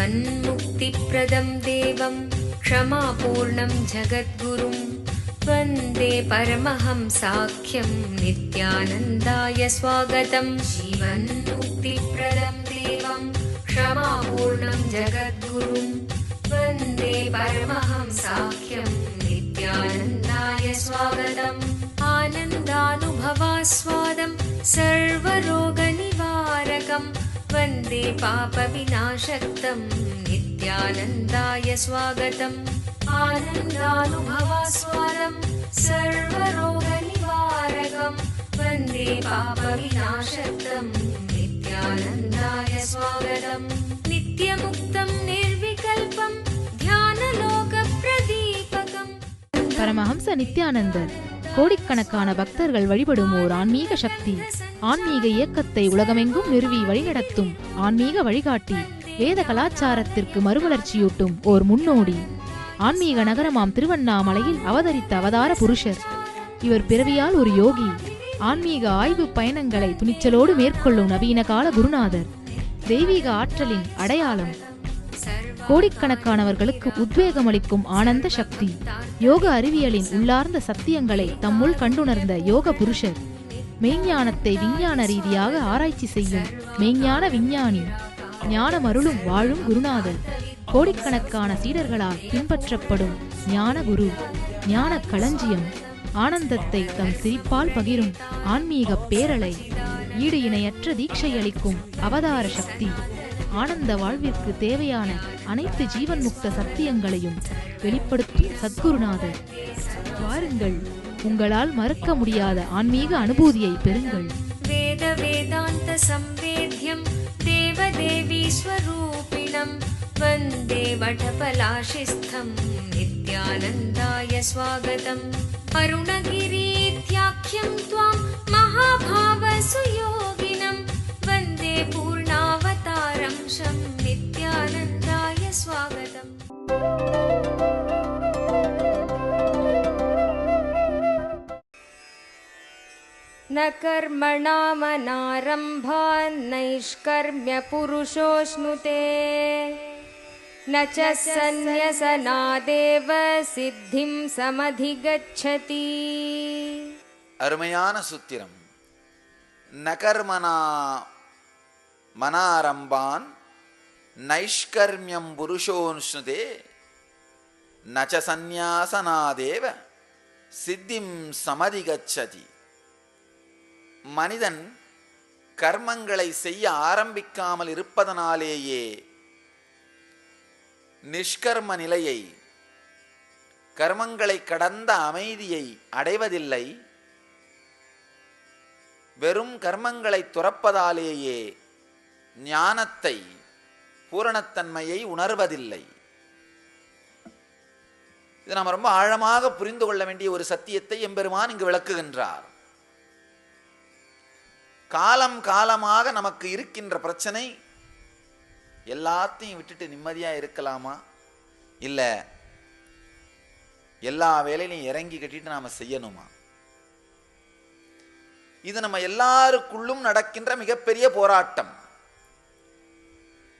जीवन्मुक्तिप्रदं देवं क्षमापूर्णं जगद्गुरुं वन्दे परमहंसाख्यं नित्यानन्दाय स्वागतं। जीवन्मुक्तिप्रदं देवं क्षमापूर्णं जगद्गुरुं वन्दे परमहंसाख्यं नित्यानन्दाय स्वागतम्। आनन्दानुभवास्वादं सर्वरोगनिवारकं वन्दे पापविनाशक्तं नित्यानन्दाय स्वागतम्। आनन्दानुभवास्वादं सर्वरोगनिवारकं वन्दे पापविनाशक्तं नित्यानन्दाय स्वागतम्। नित्यमुक्तं निर्विकल्पं ध्यानलोकप्रदीपकम्। பரமஹம்ச நித்யானந்தர் கோடிக்கணக்கான பக்தர்கள் வழிபடும் ஓர் ஆன்மீக சக்தி. ஆன்மீக இயக்கத்தை உலகமெங்கும் நிறுவி வழிநடத்தும் ஆன்மீக வழிகாட்டி. வேத கலாச்சாரத்திற்கு மறுமலர்ச்சியூட்டும் ஓர் முன்னோடி. ஆன்மீக நகரமாம் திருவண்ணாமலையில் அவதரித்த அவதார புருஷர். இவர் பிறவியால் ஒரு யோகி. ஆன்மீக ஆய்வு பயணங்களை துணிச்சலோடு மேற்கொள்ளும் நவீன கால குருநாதர். தெய்வீக ஆற்றலின் அடையாளம். கோடிக்கணக்கானவர்களுக்கு உத்வேகமளிக்கும் ஆனந்த சக்தி. யோக அறிவியலின் உள்ளார்ந்த சத்தியங்களை தம்முள் கண்டுணர்ந்த யோக புருஷர். மெய்ஞானத்தை விஞ்ஞான ரீதியாக ஆராய்ச்சி செய்யும் மெய்ஞான விஞ்ஞானி. ஞானமருளும் வாழும் குருநாதர். கோடிக்கணக்கான சீடர்களால் பின்பற்றப்படும் ஞான குரு. ஞான களஞ்சியம். ஆனந்தத்தை தம் சிரிப்பால் பகிரும் ஆன்மீக பேரலை. ஈடு இணையற்ற தீட்சையளிக்கும் அவதார சக்தி. ஆனந்த வாழ்விற்கு தேவையான அனைத்து ஜீவன் முக்த சத்தியங்களையும் வெளிப்படுத்தும் சத்குருநாதர். வாருங்கள், உங்களால் மறக்க முடியாத ஆன்மீக அனுபூதியை பெறுங்கள். வேத வேதாந்த சம்வேத்யம் தேவதேவி ஸ்வரூபிணம் வந்தே வடபலாஷிஸ்தம் நித்யானந்தாய ஸ்வாகதம். அருணகிரீத்யாख्यं त्वां महाभावसुयोगिनं वन्दे पूर्णावतारं शं नित्यानन्दाय स्वागतम्। न कर्मणामनारम्भान् नैष्कर्म्यपुरुषोऽश्नुते न च सन्न्यसनादेव सिद्धिं समधिगच्छति। அருமையான சூத்திரம். நகர்மனா மனாரம்பான் நைஷ்கர்மியம் புருஷோன்ஸ்னுதே நச்ச சந்நியாசனாதேவ சித்திம் சமதிகச்சதி. மனிதன் கர்மங்களை செய்ய ஆரம்பிக்காமல் இருப்பதனாலேயே நிஷ்கர்ம நிலையை, கர்மங்களை கடந்த அமைதியை அடைவதில்லை. வெறும் கர்மங்களை துறப்பதாலேயே ஞானத்தை, பூரணத்தன்மையை உணர்வதில்லை. இது நாம் ரொம்ப ஆழமாக புரிந்து கொள்ள வேண்டிய ஒரு சத்தியத்தை எம்பெருமான் இங்கு விளக்குகின்றார். காலம் காலமாக நமக்கு இருக்கின்ற பிரச்சனை, எல்லாத்தையும் விட்டுட்டு நிம்மதியா இருக்கலாமா, இல்ல எல்லா வேலையிலையும் இறங்கி கட்டிட்டு நாம செய்யணுமா? இது நம்ம எல்லாருக்குள்ளும் நடக்கின்ற மிகப்பெரிய போராட்டம்.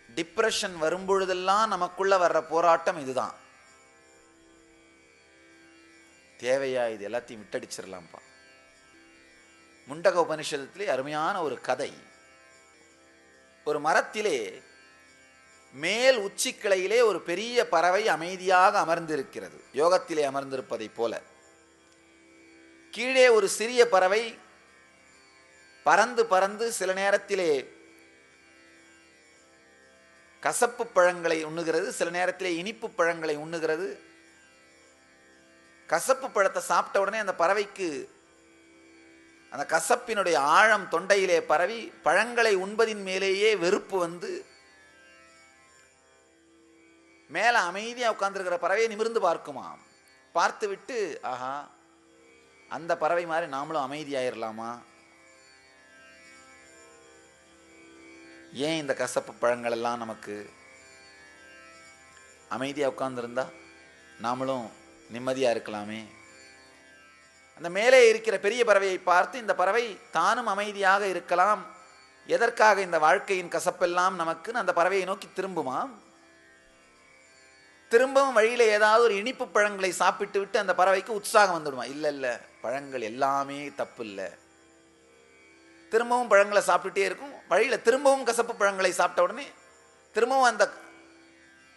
டிப்ரெஷன் வரும்பொழுதெல்லாம் நமக்குள்ள வர்ற போராட்டம் இதுதான். தேவையா இது எல்லாத்தையும் விட்டடிச்சிடலாம்ப்பா. முண்டக உபனிஷத்திலே அருமையான ஒரு கதை. ஒரு மரத்திலே மேல் உச்சிக்கிளையிலே ஒரு பெரிய பறவை அமைதியாக அமர்ந்திருக்கிறது, யோகத்திலே அமர்ந்திருப்பதை போல. கீழே ஒரு சிறிய பறவை பறந்து பறந்து சில நேரத்திலே கசப்பு பழங்களை உண்ணுகிறது, சில நேரத்திலே இனிப்பு பழங்களை உண்ணுகிறது. கசப்பு பழத்தை சாப்பிட்ட உடனே அந்த பறவைக்கு அந்த கசப்பினுடைய ஆழம் தொண்டையிலே பரவி பழங்களை உண்பதின் மேலேயே வெறுப்பு வந்து மேல அமைதியா உட்கார்ந்துருக்கிற பறவையை நிமிர்ந்து பார்க்குமாம். பார்த்து விட்டு, ஆஹா, அந்த பறவை மாதிரி நாமளும் அமைதியாயிரலாமா? ஏன் இந்த கசப்பு பழங்கள் எல்லாம் நமக்கு? அமைதியா உட்கார்ந்துருந்தா நாமளும் நிம்மதியா இருக்கலாமே. அந்த மேலே இருக்கிற பெரிய பறவையை பார்த்து இந்த பறவை தானும் அமைதியாக இருக்கலாம், எதற்காக இந்த வாழ்க்கையின் கசப்பெல்லாம் நமக்கு? அந்த பறவையை நோக்கி திரும்புமாம். திரும்பவும் வழியில் ஏதாவது ஒரு இனிப்பு பழங்களை சாப்பிட்டு விட்டு அந்த பறவைக்கு உற்சாகம் வந்துடுமா? இல்லை இல்லை, பழங்கள் எல்லாமே தப்பு இல்லை. திரும்பவும் பழங்களை சாப்பிட்டுட்டே இருக்கும். வழியில் திரும்பவும் கசப்பு பழங்களை சாப்பிட்ட உடனே திரும்பவும் அந்த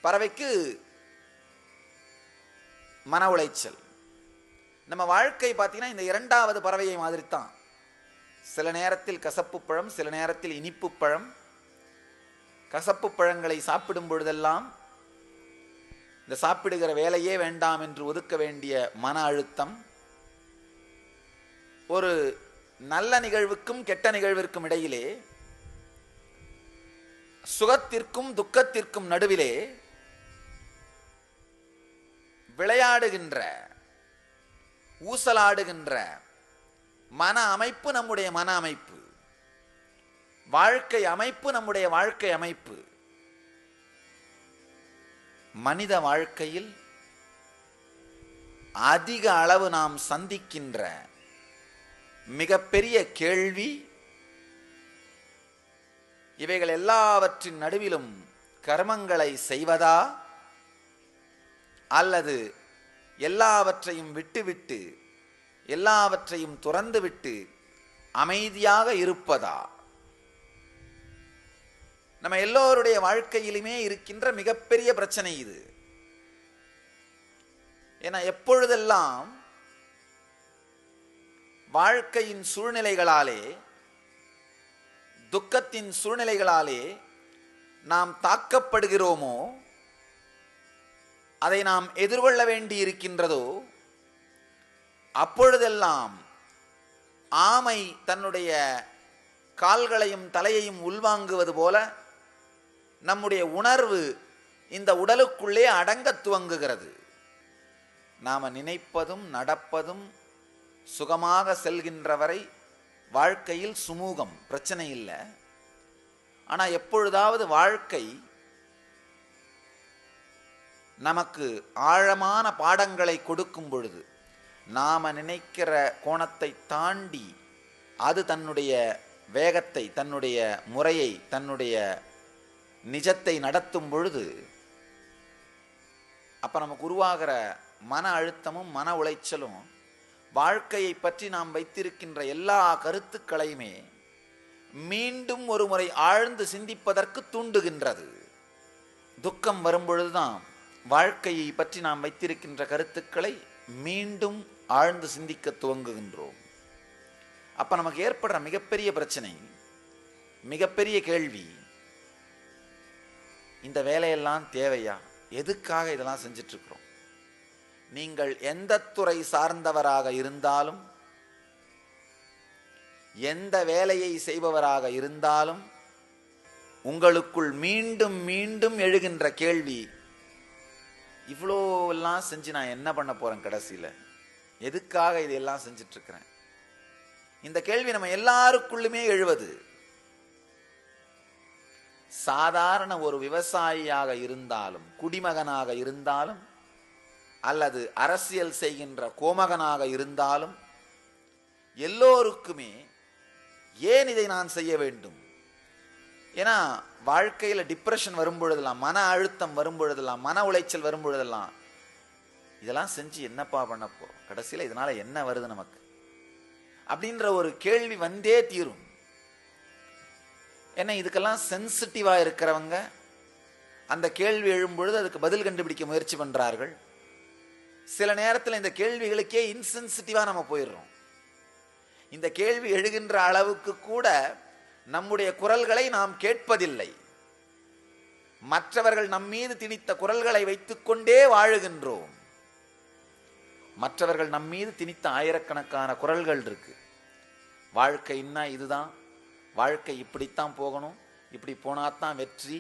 பறவைக்கு மன உளைச்சல். நம்ம வாழ்க்கை பார்த்தீங்கன்னா இந்த இரண்டாவது பறவையை மாதிரி தான். சில நேரத்தில் கசப்பு பழம், சில நேரத்தில் இனிப்பு பழம். கசப்பு பழங்களை சாப்பிடும் பொழுதெல்லாம் இந்த சாப்பிடுகிற வேலையே வேண்டாம் என்று ஒதுக்க வேண்டிய மன அழுத்தம். ஒரு நல்ல நிகழ்வுக்கும் கெட்ட நிகழ்விற்கும் இடையிலே, சுகத்திற்கும் துக்கத்திற்கும் நடுவிலே விளையாடுகின்ற, ஊசலாடுகின்ற மன அமைப்பு நம்முடைய மன அமைப்பு. வாழ்க்கை அமைப்பு நம்முடைய வாழ்க்கை அமைப்பு. மனித வாழ்க்கையில் அதிக அளவு நாம் சந்திக்கின்ற மிகப்பெரிய கேள்வி, இவைகள் எல்லாவற்றின் நடுவிலும் கர்மங்களை செய்வதா அல்லது எல்லாவற்றையும் விட்டுவிட்டு எல்லாவற்றையும் துறந்துவிட்டு அமைதியாக இருப்பதா? நம்ம எல்லோருடைய வாழ்க்கையிலுமே இருக்கின்ற மிகப்பெரிய பிரச்சனை இது. ஏன்னா எப்பொழுதெல்லாம் வாழ்க்கையின் சூழ்நிலைகளாலே, துக்கத்தின் சூழ்நிலைகளாலே நாம் தாக்கப்படுகிறோமோ, அதை நாம் எதிர்கொள்ள வேண்டி இருக்கின்றதோ, அப்பொழுதெல்லாம் ஆமை தன்னுடைய கால்களையும் தலையையும் உள்வாங்குவது போல நம்முடைய உணர்வு இந்த உடலுக்குள்ளே அடங்க துவங்குகிறது. நாம் நினைப்பதும் நடப்பதும் சுகமாக செல்கின்ற வரை வாழ்க்கையில் சுமூகம், பிரச்சனை இல்லை. ஆனால் எப்பொழுதாவது வாழ்க்கை நமக்கு ஆழமான பாடங்களை கொடுக்கும் பொழுது, நாம நினைக்கிற கோணத்தை தாண்டி அது தன்னுடைய வேகத்தை, தன்னுடைய முறையை, தன்னுடைய நிஜத்தை நடத்தும் பொழுது, அப்ப நமக்கு உருவாகிற மன அழுத்தமும் மன உளைச்சலும் வாழ்க்கையை பற்றி நாம் வைத்திருக்கின்ற எல்லா கருத்துக்களையுமே மீண்டும் ஒரு முறை ஆழ்ந்து சிந்திப்பதற்கு தூண்டுகின்றது. துக்கம் வரும்பொழுதுதான் வாழ்க்கையை பற்றி நாம் வைத்திருக்கின்ற கருத்துக்களை மீண்டும் ஆழ்ந்து சிந்திக்க துவங்குகின்றோம். அப்ப நமக்கு ஏற்படுற மிகப்பெரிய பிரச்சனை, மிகப்பெரிய கேள்வி, இந்த வேலையெல்லாம் தேவையா? எதுக்காக இதெல்லாம் செஞ்சிட்டு இருக்கிறோம்? நீங்கள் எந்த துறை சார்ந்தவராக இருந்தாலும், எந்த வேலையை செய்பவராக இருந்தாலும், உங்களுக்குள் மீண்டும் மீண்டும் எழுகின்ற கேள்வி, இவ்வளோ எல்லாம் செஞ்சு நான் என்ன பண்ண போறேன்? கடைசியில் எதுக்காக இதெல்லாம் செஞ்சிட்டு இருக்கிறேன்? இந்த கேள்வி நம்ம எல்லாருக்குள்ளுமே எழுவது. சாதாரண ஒரு விவசாயியாக இருந்தாலும், குடிமகனாக இருந்தாலும், அல்லது அரசியல் செய்கின்ற கோமகனாக இருந்தாலும், எல்லோருக்குமே ஏன் இதை நான் செய்ய வேண்டும்? ஏன்னா வாழ்க்கையில் டிப்ரெஷன் வரும்பொழுதெல்லாம், மன அழுத்தம் வரும்பொழுதெல்லாம், மன உளைச்சல் வரும்பொழுதெல்லாம், இதெல்லாம் செஞ்சு என்னப்பா பண்ண போறோம்? கடைசியில் இதனால என்ன வருது நமக்கு அப்படின்ற ஒரு கேள்வி வந்தே தீரும். ஏன்னா இதுக்கெல்லாம் சென்சிட்டிவா இருக்கிறவங்க அந்த கேள்வி எழும்பொழுது அதுக்கு பதில் கண்டுபிடிக்க முயற்சி பண்றார்கள். சில நேரத்தில் இந்த கேள்விகளுக்கே இன்சென்சிட்டிவா நம்ம போயிடுறோம். இந்த கேள்வி எழுகின்ற அளவுக்கு கூட நம்முடைய குரல்களை நாம் கேட்பதில்லை. மற்றவர்கள் நம் மீது திணித்த குரல்களை வைத்துக்கொண்டே வாழுகின்றோம். மற்றவர்கள் நம் மீது திணித்த ஆயிரக்கணக்கான குரல்கள் இருக்கு. வாழ்க்கைன்னா இதுதான், வாழ்க்கை இப்படித்தான் போகணும், இப்படி போனாத்தான் வெற்றி,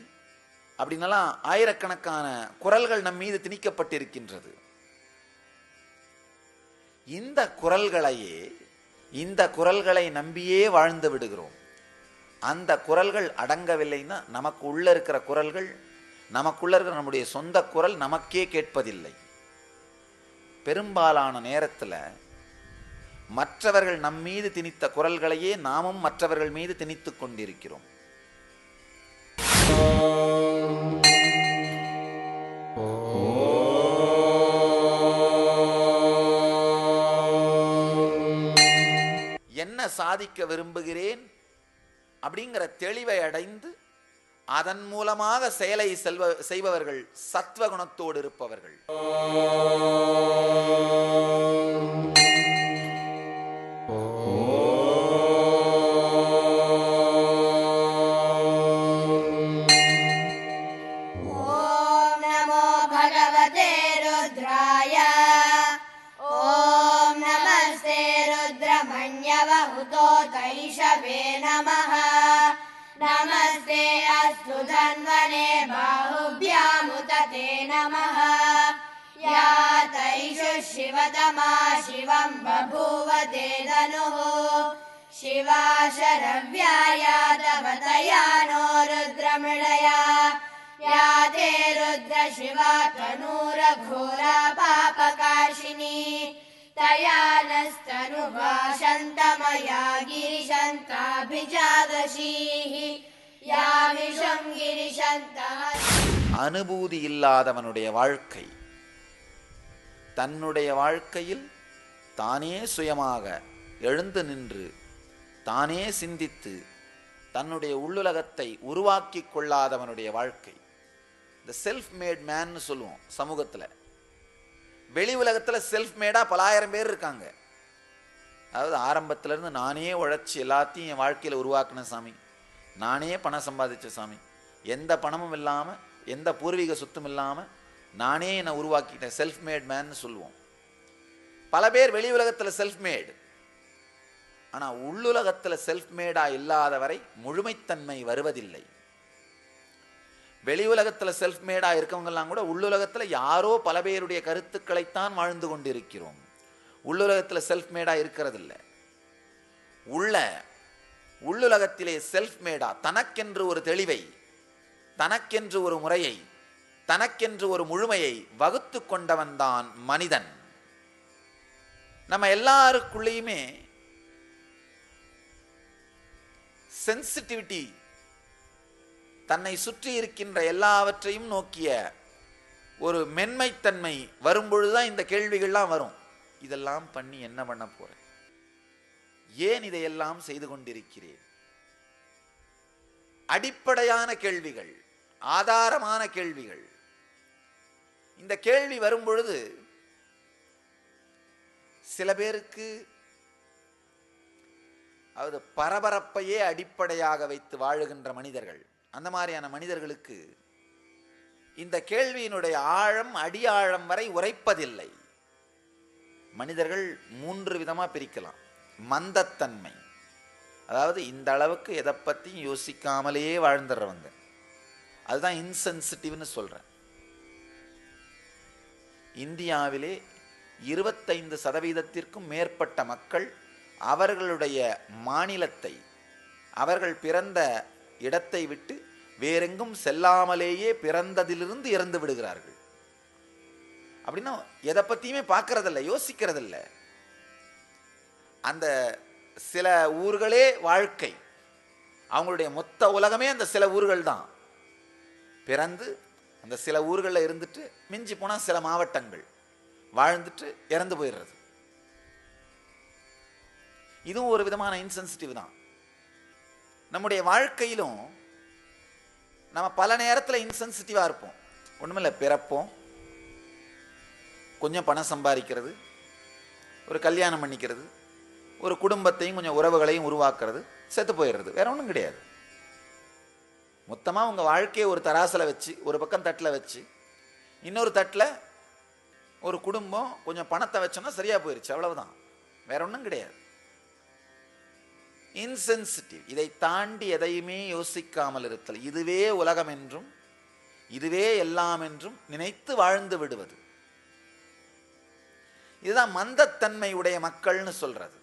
அப்படின்னலாம் ஆயிரக்கணக்கான குரல்கள் நம் மீது திணிக்கப்பட்டிருக்கின்றது. இந்த குரல்களை நம்பியே வாழ்ந்து விடுகிறோம். அந்த குரல்கள் அடங்கவில்லைன்னா நமக்கு உள்ள இருக்கிற குரல்கள், நமக்குள்ள இருக்கிற நம்முடைய சொந்த குரல் நமக்கே கேட்பதில்லை. பெரும்பாலான நேரத்தில் மற்றவர்கள் நம் மீது திணித்த குரல்களையே நாமும் மற்றவர்கள் மீது திணித்துக் கொண்டிருக்கிறோம். ஓ சாதிக்க விரும்புகிறேன் அப்படிங்கிற தெளிவை அடைந்து அதன் மூலமாக செயலை செய்பவர்கள் சத்வகுணத்தோடு இருப்பவர்கள். नमस्ते अस्तु धन्वने बाहुभ्यामुदते नमः। या तैषु शिवतमा शिवं बभूव ते धनुः शिवा शरव्याया तव तया नो रुद्रमृडया। या ते रुद्र शिवा तनूरघोरा पापकाशिनी तया नस्तनुभाषन्तमया गिरिशन्ताभिजादशीः या विषं गिरिशन्तः. அனுபூதி இல்லாதவனுடைய வாழ்க்கை தன்னுடைய வாழ்க்கையில் தானே சுயமாக எழுந்து நின்று தானே சிந்தித்து தன்னுடைய உள்ளுலகத்தை உருவாக்கி கொள்ளாதவனுடைய வாழ்க்கை. இந்த செல்ஃப் மேட் மேன்னு சொல்லுவோம் சமூகத்தில். வெளி உலகத்தில் செல்ஃப் மேடாக பலாயிரம் பேர் இருக்காங்க. அதாவது ஆரம்பத்திலேருந்து நானே உழைச்சி எல்லாத்தையும் என் வாழ்க்கையில் உருவாக்கின சாமி, நானே பணம் சம்பாதிச்ச சாமி, எந்த பணமும் இல்லாமல் எந்த பூர்வீக சொத்தும் இல்லாமல் நானே என்னை உருவாக்கிட்டேன், செல்ஃப் மேட் மேன்னு சொல்லுவோம். பல பேர் வெளி உலகத்தில் செல்ஃப் மேடு, ஆனால் உள்ளுலகத்தில் செல்ஃப் மேடாக இல்லாதவரை முழுமைத்தன்மை வருவதில்லை. வெளி உலகத்தில் செல்ஃப் மேடாக இருக்கவங்கெல்லாம் கூட உள்ளுலகத்தில் யாரோ பல பேருடைய கருத்துக்களைத்தான் வாழ்ந்து கொண்டிருக்கிறோம். உள்ளுலகத்தில் செல்ஃப் மேடாக இருக்கிறதில்ல. உள்ளுலகத்திலே செல்ஃப் மேடா தனக்கென்று ஒரு தெளிவை, தனக்கென்று ஒரு முறையை, தனக்கென்று ஒரு முழுமையை வகுத்து கொண்டவன் தான் மனிதன். நம்ம எல்லாருக்குள்ளேயுமே சென்சிட்டிவிட்டி, தன்னை சுற்றி இருக்கின்ற எல்லாவற்றையும் நோக்கிய ஒரு மென்மைத்தன்மை வரும்பொழுதுதான் இந்த கேள்விகள்லாம் வரும். இதெல்லாம் பண்ணி என்ன பண்ண போறேன், ஏன் இதையெல்லாம் செய்து கொண்டிருக்கிறேன்? அடிப்படையான கேள்விகள், ஆதாரமான கேள்விகள். இந்த கேள்வி வரும்பொழுது சில பேருக்கு அதாவது பரபரப்பையே அடிப்படையாக வைத்து வாழுகின்ற மனிதர்கள், அந்த மாதிரியான மனிதர்களுக்கு இந்த கேள்வியினுடைய ஆழம் அடியாழம் வரை உரைப்பதில்லை. மனிதர்கள் 3 விதமா பிரிக்கலாம். மந்தத்தன்மை, அதாவது இந்த அளவுக்கு எதை பற்றியும் யோசிக்காமலேயே வாழ்ந்துடுறவங்க, அதுதான் இன்சென்சிட்டிவ்னு சொல்றேன். இந்தியாவிலே 25% மேற்பட்ட மக்கள் அவர்களுடைய மாநிலத்தை, அவர்கள் பிறந்த இடத்தை விட்டு வேறெங்கும் செல்லாமலேயே பிறந்ததிலிருந்து இறந்து விடுகிறார்கள். அப்படின்னா எதை பற்றியுமே பார்க்கறதில்ல, யோசிக்கிறதில்ல. அந்த சில ஊர்களே வாழ்க்கை, அவங்களுடைய மொத்த உலகமே அந்த சில ஊர்கள் தான். பிறந்து அந்த சில ஊர்களில் இருந்துட்டு மிஞ்சி போனால் சில மாவட்டங்கள் வாழ்ந்துட்டு இறந்து போயிடுறது. இதுவும் ஒரு விதமான இன்சென்சிட்டிவ் தான். நம்முடைய வாழ்க்கையிலும் நம்ம பல நேரத்தில் இன்சென்சிட்டிவாக இருப்போம். ஒன்றுமில்லை, பிறப்போம், கொஞ்சம் பணம் சம்பாதிக்கிறது, ஒரு கல்யாணம் பண்ணிக்கிறது, ஒரு குடும்பத்தையும் கொஞ்சம் உறவுகளையும் உருவாக்குறது, செத்து போயிடுறது, வேற ஒன்றும் கிடையாது. மொத்தமாக உங்கள் வாழ்க்கையை ஒரு தராசில் வச்சு, ஒரு பக்கம் தட்டில் வச்சு, இன்னொரு தட்டில் ஒரு குடும்பம் கொஞ்சம் பணத்தை வச்சோன்னா சரியாக போயிடுச்சு, அவ்வளவுதான், வேற ஒன்றும் கிடையாது. இன்சென்சிட்டிவ், இதை தாண்டி எதையுமே யோசிக்காமல் இருத்தல், இதுவே உலகம் என்றும் இதுவே எல்லாம் என்றும் நினைத்து வாழ்ந்து விடுவது, இதுதான் மந்தத்தன்மை உடைய மக்கள்னு சொல்றது.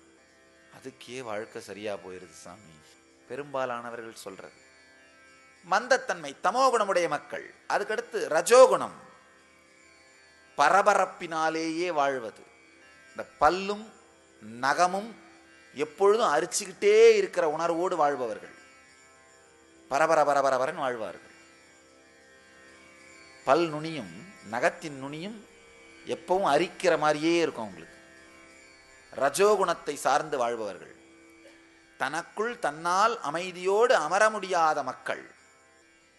அதுக்கே வாழ்க்கை சரியா போயிருது சாமி பெரும்பாலானவர்கள் சொல்றது. மந்தத்தன்மை தமோகுணமுடைய மக்கள். அதுக்கடுத்து ரஜோகுணம், பரபரப்பினாலேயே வாழ்வது. இந்த பல்லும் நகமும் எப்பொழுதும் அரிச்சுக்கிட்டே இருக்கிற உணர்வோடு வாழ்பவர்கள் பரபர பரபரபரன் வாழ்வார்கள். பல் நுனியும் நகத்தின் நுனியும் எப்பவும் அரிக்கிற மாதிரியே இருக்கும் அவங்களுக்கு. ரஜோகுணத்தை சார்ந்து வாழ்பவர்கள். தனக்குள் தன்னால் அமைதியோடு அமர முடியாத மக்கள்.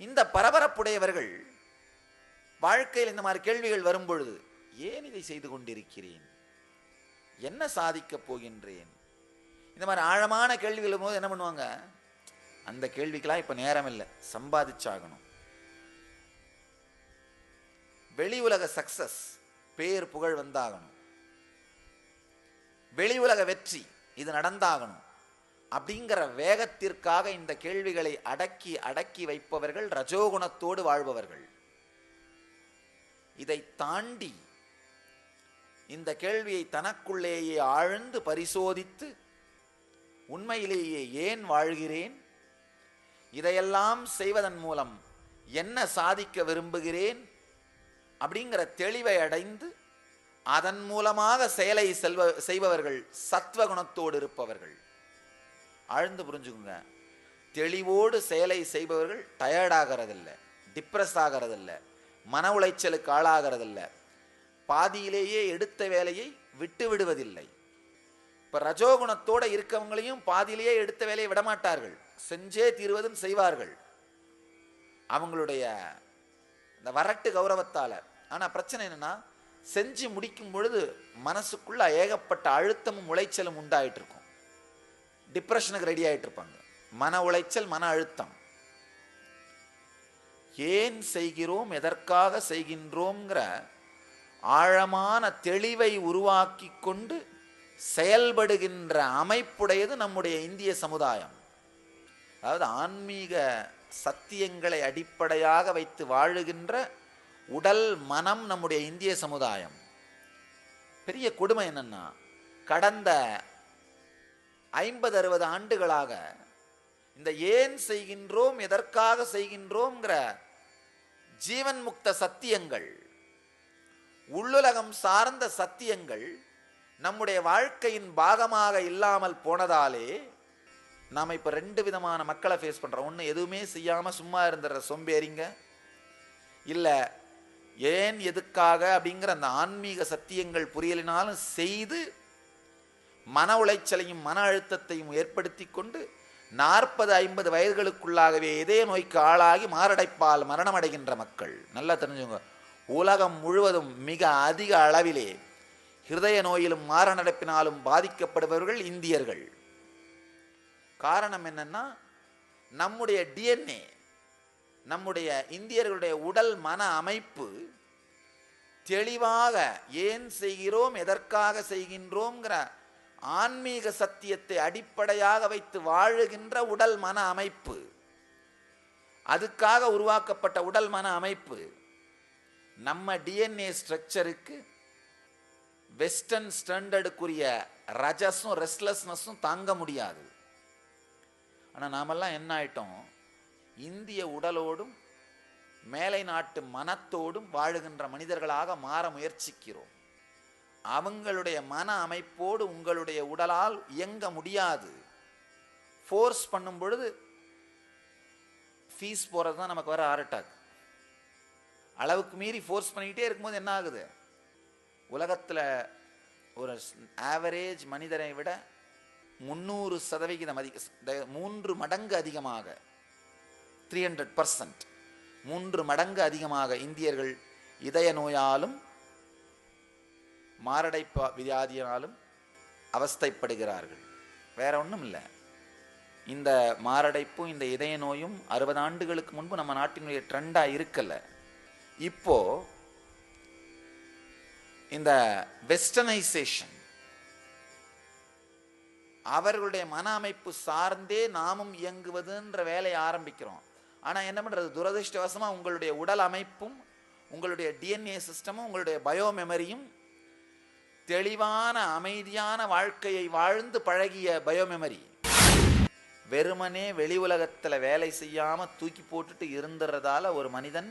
இந்த பரபரப்புடையவர்கள் வாழ்க்கையில் இந்த மாதிரி கேள்விகள் வரும்பொழுது, ஏன் இதை செய்து கொண்டிருக்கிறேன், என்ன சாதிக்கப் போகின்றேன், இந்த மாதிரி ஆழமான கேள்விகள் போது என்ன பண்ணுவாங்க, அந்த கேள்விக்கெல்லாம் இப்ப நேரம் இல்லை, சம்பாதிச்சாகணும். வெளி உலக சக்சஸ், பேர் புகழ் வந்தாகணும், வெளி உலக வெற்றி இது நடந்தாகணும் அப்படிங்கிற வேகத்திற்காக இந்த கேள்விகளை அடக்கி அடக்கி வைப்பவர்கள் ரஜோகுணத்தோடு வாழ்பவர்கள். இதை தாண்டி இந்த கேள்வியை தனக்குள்ளேயே ஆழ்ந்து பரிசோதித்து உண்மையிலேயே ஏன் வாழ்கிறேன், இதையெல்லாம் செய்வதன் மூலம் என்ன சாதிக்க விரும்புகிறேன் அப்படிங்கிற தெளிவை அடைந்து அதன் மூலமாக செயலை செய்பவர்கள் சத்வகுணத்தோடு இருப்பவர்கள். ஆழ்ந்து புரிஞ்சுக்குங்க, தெளிவோடு செயலை செய்பவர்கள் டயர்டாகிறதில்லை, டிப்ரெஸ் ஆகிறதில்லை, மன உளைச்சலுக்கு ஆளாகிறதில்லை, பாதியிலேயே எடுத்த வேலையை விட்டு விடுவதில்லை. இப்போ ரஜோகுணத்தோடு இருக்கவங்களையும் பாதியிலேயே எடுத்த வேலையை விடமாட்டார்கள், செஞ்சே தீர்வதும் செய்வார்கள் அவங்களுடைய இந்த வரட்டு கௌரவத்தால். ஆனால் பிரச்சனை என்னன்னா, செஞ்சு முடிக்கும் பொழுது மனசுக்குள்ள ஏகப்பட்ட அழுத்தமும் உளைச்சலும் உண்டாயிட்டு இருக்கும், டிப்ரெஷனுக்கு ரெடி ஆகிட்டு இருப்பாங்க. மன உளைச்சல், மன அழுத்தம். ஏன் செய்கிறோம், எதற்காக செய்கின்றோங்கிற ஆழமான தெளிவை உருவாக்கி கொண்டு செயல்படுகின்ற அமைப்புடையது நம்முடைய இந்திய சமுதாயம். அதாவது ஆன்மீக சத்தியங்களை அடிப்படையாக வைத்து வாழுகின்ற உடல் மனம் நம்முடைய இந்திய சமுதாயம். பெரிய கொடுமை என்னன்னா, கடந்த 50-60 ஆண்டுகளாக இந்த ஏன் செய்கின்றோம், எதற்காக செய்கின்றோம்ங்கிற ஜீவன் முக்த சத்தியங்கள், உள்ளுலகம் சார்ந்த சத்தியங்கள் நம்முடைய வாழ்க்கையின் பாகமாக இல்லாமல் போனதாலே நாம் இப்போ 2 விதமான மக்களை ஃபேஸ் பண்ணுறோம். ஒன்று, எதுவுமே செய்யாமல் சும்மா இருந்துடுற சோம்பேறிங்க. இல்லை, ஏன் எதுக்காக அப்படிங்கிற அந்த ஆன்மீக சத்தியங்கள் புரியலினாலும் செய்து மன உளைச்சலையும் மன அழுத்தத்தையும் ஏற்படுத்தி கொண்டு 40-50 வயதுகளுக்குள்ளாகவே இதய நோய்க்கு ஆளாகி மாரடைப்பால் மரணமடைகின்ற மக்கள். நல்லா தெரிஞ்சுங்க, உலகம் முழுவதும் மிக அதிக அளவிலே ஹிருதய நோயிலும் மாரடைப்பினாலும் பாதிக்கப்படுபவர்கள் இந்தியர்கள். காரணம் என்னன்னா, நம்முடைய டிஎன்ஏ, நம்முடைய இந்தியர்களுடைய உடல் மன அமைப்பு தெளிவாக ஏன் செய்கிறோம், எதற்காக செய்கின்றோம்ங்கிற ஆன்மீக சத்தியத்தை அடிப்படையாக வைத்து வாழுகின்ற உடல் மன அமைப்பு, அதுக்காக உருவாக்கப்பட்ட உடல் மன அமைப்பு. நம்ம டிஎன்ஏ ஸ்ட்ரக்சருக்கு வெஸ்டர்ன் ஸ்டாண்டர்டுக்குரிய ரஜஸும் ரெஸ்ட்லெஸ்னஸும் தாங்க முடியாது. ஆனால் நாமெல்லாம் என்ன ஆயிட்டோம், இந்திய உடலோடும் மேலை நாட்டு மனத்தோடும் வாழுகின்ற மனிதர்களாக மாற முயற்சிக்கிறோம். அவங்களுடைய மன அமைப்போடு உங்களுடைய உடலால் இயங்க முடியாது. ஃபோர்ஸ் பண்ணும் பொழுது ஃபீஸ் போகிறது தான் நமக்கு வர ஹார்ட் அட்டாக். அளவுக்கு மீறி ஃபோர்ஸ் பண்ணிக்கிட்டே இருக்கும்போது என்ன ஆகுது, உலகத்தில் ஒரு ஆவரேஜ் மனிதரை விட 300% அதிக, 3 மடங்கு அதிகமாக, 300%, 3 மடங்கு அதிகமாக இந்தியர்கள் இதய நோயாலும் மாரடைப்பு வியாதியினாலும் அவஸ்தைப்படுகிறார்கள். வேற ஒன்றும் இல்லை. இந்த மாரடைப்பும் இந்த இதய நோயும் 60 ஆண்டுகளுக்கு முன்பு நம்ம நாட்டினுடைய ட்ரெண்டாக இருக்கல. இப்போ இந்த வெஸ்டர்னைசேஷன், அவர்களுடைய மன அமைப்பு சார்ந்தே நாமும் இயங்குவதுன்ற வேலையை ஆரம்பிக்கிறோம். ஆனால் என்ன பண்ணுறது, துரதிருஷ்டவசமாக உங்களுடைய உடல் அமைப்பும் உங்களுடைய டிஎன்ஏ சிஸ்டமும் உங்களுடைய பயோ மெமரியும் தெளிவான அமைதியான வாழ்க்கையை வாழ்ந்து பழகிய பயோமெமரி வெறுமனே வெளி உலகத்தில் வேலை செய்யாமல் தூக்கி போட்டுட்டு இருந்துறதால ஒரு மனிதன்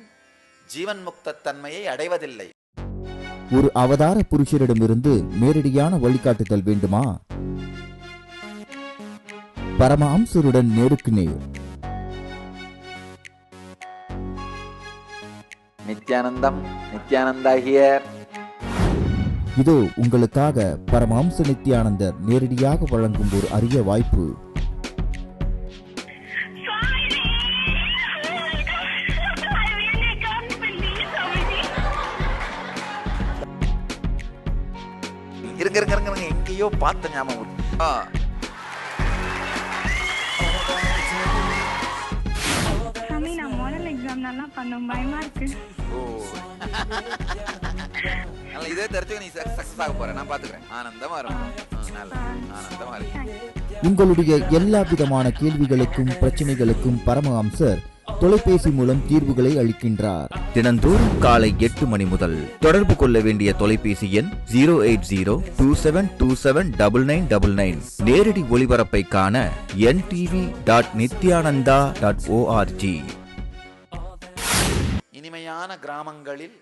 ஜீவன் முக்த தன்மையை அடைவதில்லை. ஒரு அவதார புருஷரிடமிருந்து நேரடியான வழிகாட்டுதல் வேண்டுமா? பரமஹம்சருடன் நேருக்கு நேர். நித்யானந்தம், நித்யானந்தா ஹியர். இதோ உங்களுக்காக பரமஹம்ச நித்யானந்தர் நேரடியாக வழங்கும் ஒரு அரிய வாய்ப்பு. இருங்க எங்கேயோ பார்த்த ஞாபகம். சாமி, நான் மாடல் எக்ஸாம் நல்லா பண்ணோம், பயமா இருக்கு. ஓ, இதே தெரிஞ்சு நீ சக்சஸ் ஆக போற, நான் பாத்துக்கிறேன். ஆனந்தமா இருக்கும். ஆனந்தமா இருக்கு. உங்களுடைய எல்லா விதமான கேள்விகளுக்கும் பிரச்சனைகளுக்கும் பரமஹம்சர் தொலைபேசி மூலம் தீர்வுகளை அளிக்கின்றார். தினந்தோறும் காலை 8 மணி முதல். தொடர்பு கொள்ள வேண்டிய தொலைபேசி எண் 08027279999. நேரடி ஒளிபரப்பை காண ntv.nithyananda.org. இனிமையான கிராமங்களில்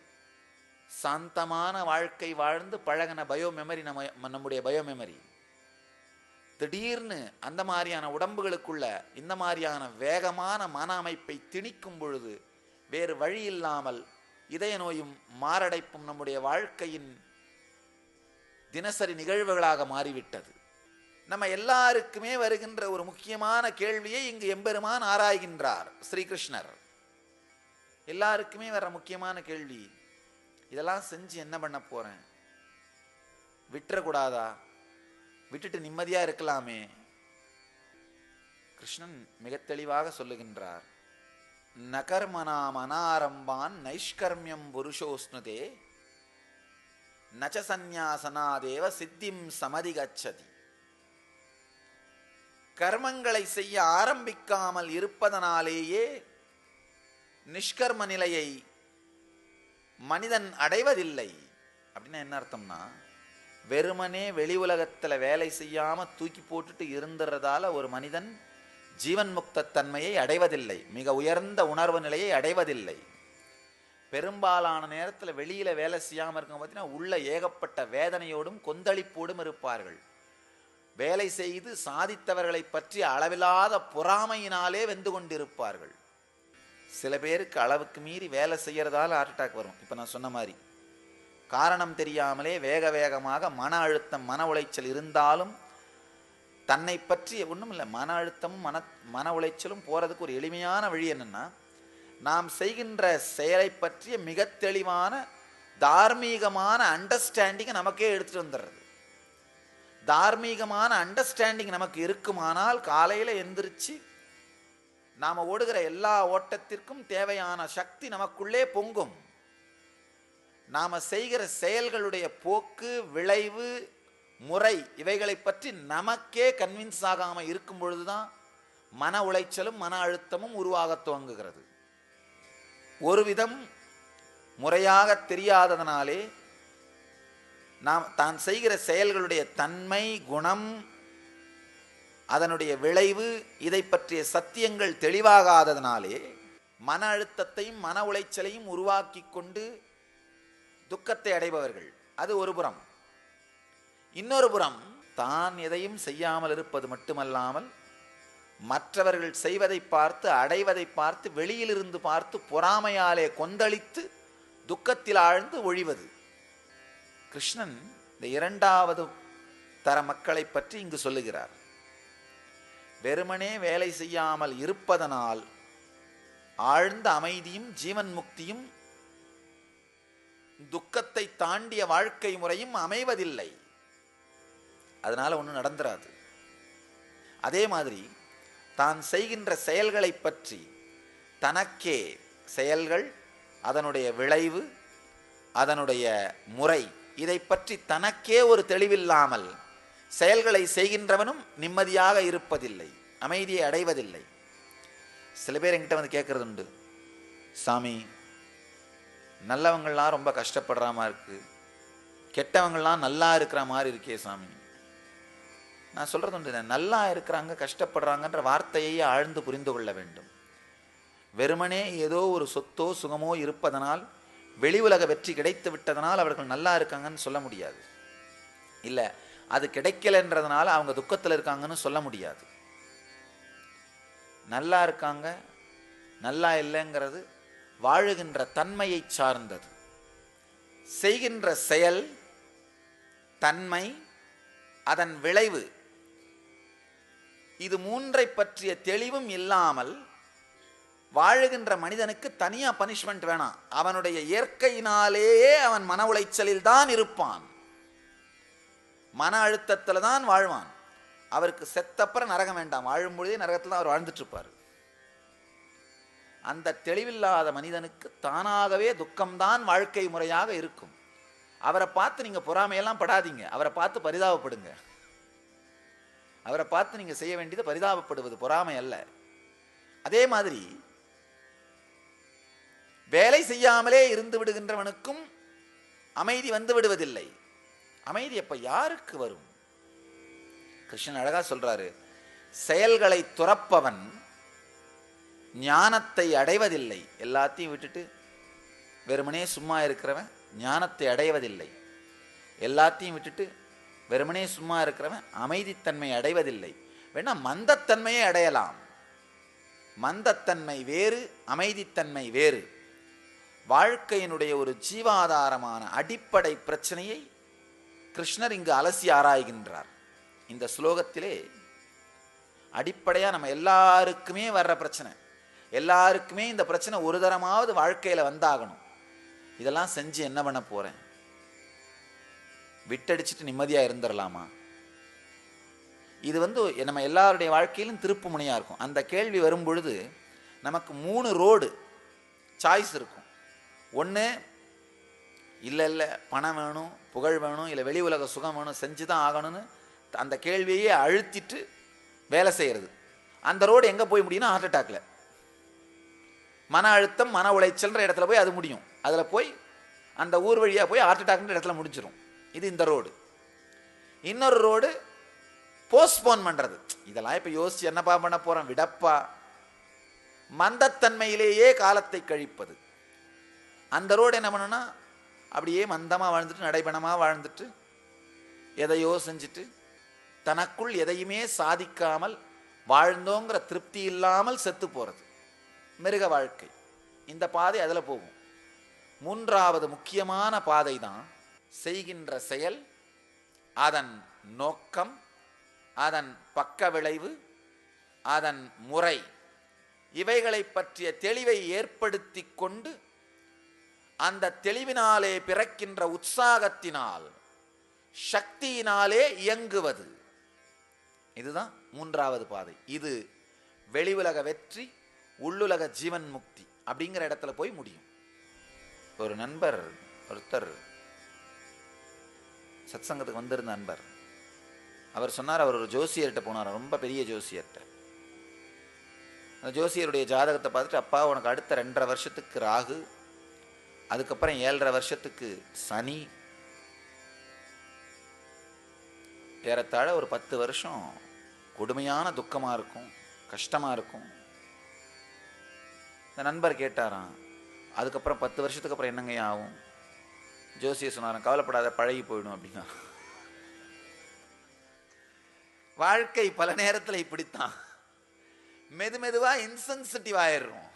சாந்தமான வாழ்க்கை வாழ்ந்து பழகின பயோ மெமரி நம்முடைய பயோ மெமரி திடீர்னு அந்த மாதிரியான உடம்புகளுக்குள்ள இந்த மாதிரியான வேகமான மன அமைப்பை திணிக்கும் பொழுது வேறு வழி இல்லாமல் இதய நோயும் மாரடைப்பும் நம்முடைய வாழ்க்கையின் தினசரி நிகழ்வுகளாக மாறிவிட்டது. நம்ம எல்லாருக்குமே வருகின்ற ஒரு முக்கியமான கேள்வியை இங்கு எம்பெருமான் ஆராய்கின்றார். ஸ்ரீகிருஷ்ணர் எல்லாருக்குமே வர்ற முக்கியமான கேள்வி, இதெல்லாம் செஞ்சு என்ன பண்ண போறேன், விட்டுறக்கூடாதா, விட்டுட்டு நிம்மதியா இருக்கலாமே. கிருஷ்ணன் மிக தெளிவாக சொல்லுகின்றார், நகர்மனாம் அனாரம்பான் நைஷ்கர்மியம் புருஷோஸ்னுதே நச்ச சந்நியாசனாதேவ சித்திம் சமதிகச்சதி. கர்மங்களை செய்ய ஆரம்பிக்காமல் இருப்பதனாலேயே நிஷ்கர்ம நிலையை மனிதன் அடைவதில்லை. அப்படின்னா என்ன அர்த்தம்னா, வெறுமனே வெளி உலகத்துல வேலை செய்யாம தூக்கி போட்டுட்டு இருந்துறதால ஒரு மனிதன் ஜீவன் முக்த தன்மையை அடைவதில்லை, மிக உயர்ந்த உணர்வு நிலையை அடைவதில்லை. பெரும்பாலான நேரத்தில் வெளியில வேலை செய்யாம இருக்க பார்த்தீங்கன்னா உள்ள ஏகப்பட்ட வேதனையோடும் கொந்தளிப்போடும் இருப்பார்கள். வேலை செய்து சாதித்தவர்களை பற்றி அளவில்லாத பொறாமையினாலே வெந்து கொண்டிருப்பார்கள். சில பேருக்கு அளவுக்கு மீறி வேலை செய்யறதால ஹார்ட் அட்டாக் வரும். இப்ப நான் சொன்ன மாதிரி காரணம் தெரியாமலே வேகமாக மன அழுத்தம் மன உளைச்சல் இருந்தாலும் தன்னை பற்றி ஒன்றும் இல்லை, மன அழுத்தமும் மன உளைச்சலும் போறதுக்கு ஒரு எளிமையான வழி என்னன்னா, நாம் செய்கின்ற செயலை பற்றிய மிக தெளிவான தார்மீகமான அண்டர்ஸ்டாண்டிங்கை நமக்கே எடுத்துட்டு வந்துடுறது. தார்மீகமான அண்டர்ஸ்டாண்டிங் நமக்கு இருக்குமானால் காலையில எந்திரிச்சு நாம ஓடுகிற எல்லா ஓட்டத்திற்கும் தேவையான சக்தி நமக்குள்ளே பொங்கும். நாம செய்கிற செயல்களுடைய போக்கு, விளைவு, முறை இவைகளை பற்றி நமக்கே கன்வின்ஸ் ஆகாம இருக்கும் பொழுதுதான் மன உளைச்சலும் மன அழுத்தமும் உருவாக துவங்குகிறது. ஒரு விதம் முறையாக தெரியாததனாலே நாம் தான் செய்கிற செயல்களுடைய தன்மை, குணம், அதனுடைய விளைவு இதை பற்றிய சத்தியங்கள் தெளிவாகாததனாலே மன அழுத்தத்தையும் மன உளைச்சலையும் உருவாக்கி கொண்டு துக்கத்தை அடைபவர்கள். அது ஒரு புறம். இன்னொரு புறம் தான் எதையும் செய்யாமல் இருப்பது மட்டுமல்லாமல் மற்றவர்கள் செய்வதை பார்த்து அடைவதை பார்த்து வெளியிலிருந்து பார்த்து பொறாமையாலே கொந்தளித்து துக்கத்தில் ஆழ்ந்து ஒழிவது. கிருஷ்ணன் இந்த இரண்டாவது தர மக்களை பற்றி இங்கு சொல்லுகிறார். வெறுமனே வேலை செய்யாமல் இருப்பதனால் ஆழ்ந்த அமைதியும் ஜீவன் முக்தியும் துக்கத்தை தாண்டிய வாழ்க்கை முறையும் அமைவதில்லை. அதனால ஒன்றும் நடந்துராது. அதே மாதிரி தான் செய்கின்ற செயல்களை பற்றி தனக்கே செயல்கள், அதனுடைய விளைவு, அதனுடைய முறை இதை பற்றி தனக்கே ஒரு தெளிவில்லாமல் செயல்களை செய்கின்றவனும் நிம்மதியாக இருப்பதில்லை, அமைதியை அடைவதில்லை. சில பேர் என்கிட்ட வந்து கேட்கறது உண்டு, சாமி நல்லவங்கள்லாம் ரொம்ப கஷ்டப்படுற மாதிரி இருக்கு, கெட்டவங்கள்லாம் நல்லா இருக்கிற மாதிரி இருக்கே சாமி. நான் சொல்றது உண்டு, நல்லா இருக்கிறாங்க கஷ்டப்படுறாங்கன்ற வார்த்தையை ஆழ்ந்து புரிந்து கொள்ள வேண்டும். வெறுமனே ஏதோ ஒரு சொத்தோ சுகமோ இருப்பதனால், வெளி உலக வெற்றி கிடைத்து விட்டதனால் அவர்கள் நல்லா இருக்காங்கன்னு சொல்ல முடியாது. இல்லை அது கிடைக்கலன்றதுனால அவங்க துக்கத்தில் இருக்காங்கன்னு சொல்ல முடியாது. நல்லா இருக்காங்க நல்லா இல்லைங்கிறது வாழுகின்ற தன்மையை சார்ந்தது. செய்கின்ற செயல், தன்மை, அதன் விளைவு, இது மூன்றை பற்றிய தெளிவும் இல்லாமல் வாழுகின்ற மனிதனுக்கு தனியா பனிஷ்மெண்ட் வேணாம். அவனுடைய இயற்கையினாலேயே அவன் மன உளைச்சலில் தான் இருப்பான். மன அழுத்தத்தில் தான் வாழ்வான். அவருக்கு செத்தப்புறம் நரகம் வேண்டாம், வாழும் பொழுதே நரகத்தில் தான் அவர் வாழ்ந்துட்டு இருப்பார். அந்த தெளிவில்லாத மனிதனுக்கு தானாகவே துக்கம்தான் வாழ்க்கை முறையாக இருக்கும். அவரை பார்த்து நீங்க பொறாமையெல்லாம் படாதீங்க, அவரை பார்த்து பரிதாபப்படுங்க. அவரை பார்த்து நீங்க செய்ய வேண்டியது பரிதாபப்படுவது, பொறாமை அல்ல. அதே மாதிரி வேலை செய்யாமலே இருந்து விடுகின்றவனுக்கும் அமைதி வந்து விடுவதில்லை. அமைதி எப்ப யாருக்கு வரும்? கிருஷ்ணன் அழகா சொல்றாரு, செயல்களை துறப்பவன் ஞானத்தை அடைவதில்லை. எல்லாத்தையும் விட்டுட்டு வெறுமனே சும்மா இருக்கிறவன் ஞானத்தை அடைவதில்லை. எல்லாத்தையும் விட்டுட்டு வெறுமனே சும்மா இருக்கிறவன் அமைதித்தன்மை அடைவதில்லை. வேணா மந்தத்தன்மையை அடையலாம். மந்தத்தன்மை வேறு, அமைதித்தன்மை வேறு. வாழ்க்கையினுடைய ஒரு ஜீவாதாரமான அடிப்படை பிரச்சனையை கிருஷ்ணர் இங்கு அலசி ஆராய்கின்றார். இந்த ஸ்லோகத்திலே அடிப்படையா நம்ம எல்லாருக்குமே வர்ற பிரச்சனை, எல்லாருக்குமே இந்த பிரச்சனை ஒரு தரமாவது வாழ்க்கையில வந்தாகணும். இதெல்லாம் செஞ்சு என்ன பண்ண போறேன்? விட்டடிச்சுட்டு நிம்மதியா இருந்துடலாமா? இது நம்ம எல்லாருடைய வாழ்க்கையிலும் திருப்பு முனையா இருக்கும். அந்த கேள்வி வரும் பொழுது நமக்கு 3 ரோடு சாய்ஸ் இருக்கும். ஒன்று, இல்லை பணம் வேணும், புகழ் வேணும், இல்லை வெளி உலக சுகம் வேணும், செஞ்சு தான் ஆகணும்னு அந்த கேள்வியே அழுத்திட்டு வேலை செய்கிறது. அந்த ரோடு எங்கே போய் முடியும்னா ஹார்ட் அட்டாக்ல, மன அழுத்தம், மன உளைச்சல்ன்ற இடத்துல போய் அது முடியும். அதில் போய் அந்த ஊர் வழியாக போய் ஹார்ட் அட்டாக்ன்ற இடத்துல முடிஞ்சிடும். இது இந்த ரோடு. இன்னொரு ரோடு போஸ்ட்போன் பண்ணுறது. இதெல்லாம் இப்போ யோசிச்சு என்னப்பா பண்ண போகிறோம், விடப்பா. மந்தத்தன்மையிலேயே காலத்தை கழிப்பது. அந்த ரோடு என்ன பண்ணுன்னா அப்படியே மந்தமாக வாழ்ந்துட்டு, நடைபெணமாக வாழ்ந்துட்டு, எதையோ செஞ்சுட்டு, தனக்குள் எதையுமே சாதிக்காமல் வாழ்ந்தோங்கிற திருப்தி இல்லாமல் செத்து போகிறது மிருக வாழ்க்கை. இந்த பாதை அதில் போகும். 3வது முக்கியமான பாதை தான் செய்கின்ற செயல், அதன் நோக்கம், அதன் பக்க விளைவு, அதன் முறை, இவைகளை பற்றிய தெளிவை ஏற்படுத்தி கொண்டு அந்த தெளிவினாலே பிறக்கின்ற உற்சாகத்தினால், சக்தியினாலே இயங்குவது. இதுதான் 3வது பாதை. இது வெளி உலக வெற்றி, உள்ளுலக ஜீவன் முக்தி அப்படிங்கிற இடத்துல போய் முடியும். ஒரு நண்பர் ஒருத்தர் சத்சங்கத்துக்கு வந்திருந்த நண்பர், அவர் சொன்னார், அவர் ஒரு ஜோசியர்கிட்ட போனார், ரொம்ப பெரிய ஜோசியர்கிட்ட. அந்த ஜோசியருடைய ஜாதகத்தை பார்த்துட்டு, அப்பா உனக்கு அடுத்த 2.5 வருஷத்துக்கு ராகு, அதுக்கப்புறம் 7.5 வருஷத்துக்கு சனி, ஏறத்தாழ ஒரு 10 வருஷம் கொடுமையான துக்கமாக இருக்கும், கஷ்டமாக இருக்கும். இந்த நண்பர் கேட்டாராம், அதுக்கப்புறம் 10 வருஷத்துக்கு அப்புறம் என்னங்க ஆகும்? ஜோசியர் சொன்னாராம், கவலைப்படாத, பழகி போயிடும் அப்படின்னா. வாழ்க்கை பல நேரத்தில் இப்படித்தான். மெதுவாக இன்சென்சிட்டிவ் ஆயிடுறோம்.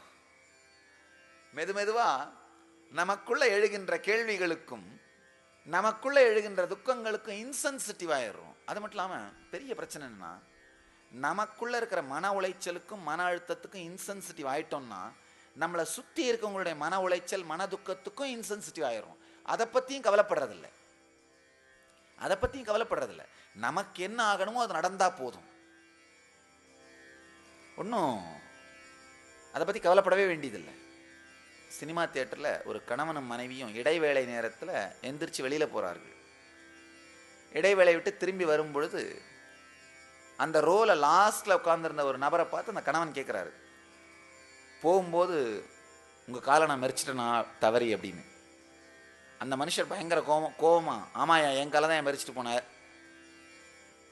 மெதுவாக நமக்குள்ள எழுகின்ற கேள்விகளுக்கும் நமக்குள்ள எழுகின்ற துக்கங்களுக்கும் இன்சென்சிட்டிவ் ஆயிடுறோம். அது மட்டும் இல்லாமல் பெரிய பிரச்சனை என்னன்னா, நமக்குள்ள இருக்கிற மன உளைச்சலுக்கும் மன அழுத்தத்துக்கும் இன்சென்சிட்டிவ் ஆயிட்டோம்னா நம்மளை சுற்றி இருக்கவங்களுடைய மன உளைச்சல், மன துக்கத்துக்கும் இன்சென்சிட்டிவ் ஆயிரும். அதை பற்றியும் கவலைப்படுறதில்லை. நமக்கு என்ன ஆகணுமோ அது நடந்தா போதும், ஒன்றும் அதை பற்றி கவலைப்படவே வேண்டியதில்லை. சினிமா தியேட்டரில் ஒரு கணவனும் மனைவியும் இடைவேளை நேரத்தில் எந்திரிச்சு வெளியில் போகிறார்கள். இடைவேளை விட்டு திரும்பி வரும் பொழுது அந்த ரோல லாஸ்ட்டில் உட்கார்ந்துருந்த ஒரு நபரை பார்த்து அந்த கணவன் கேட்குறாரு, போகும்போது உங்கள் காலை நான் மெரிச்சிட்டேனா தவறி அப்படின்னு. அந்த மனுஷர் பயங்கர கோவமா, ஆமாயா என் காலை தான் மெரிச்சிட்டு போனார்.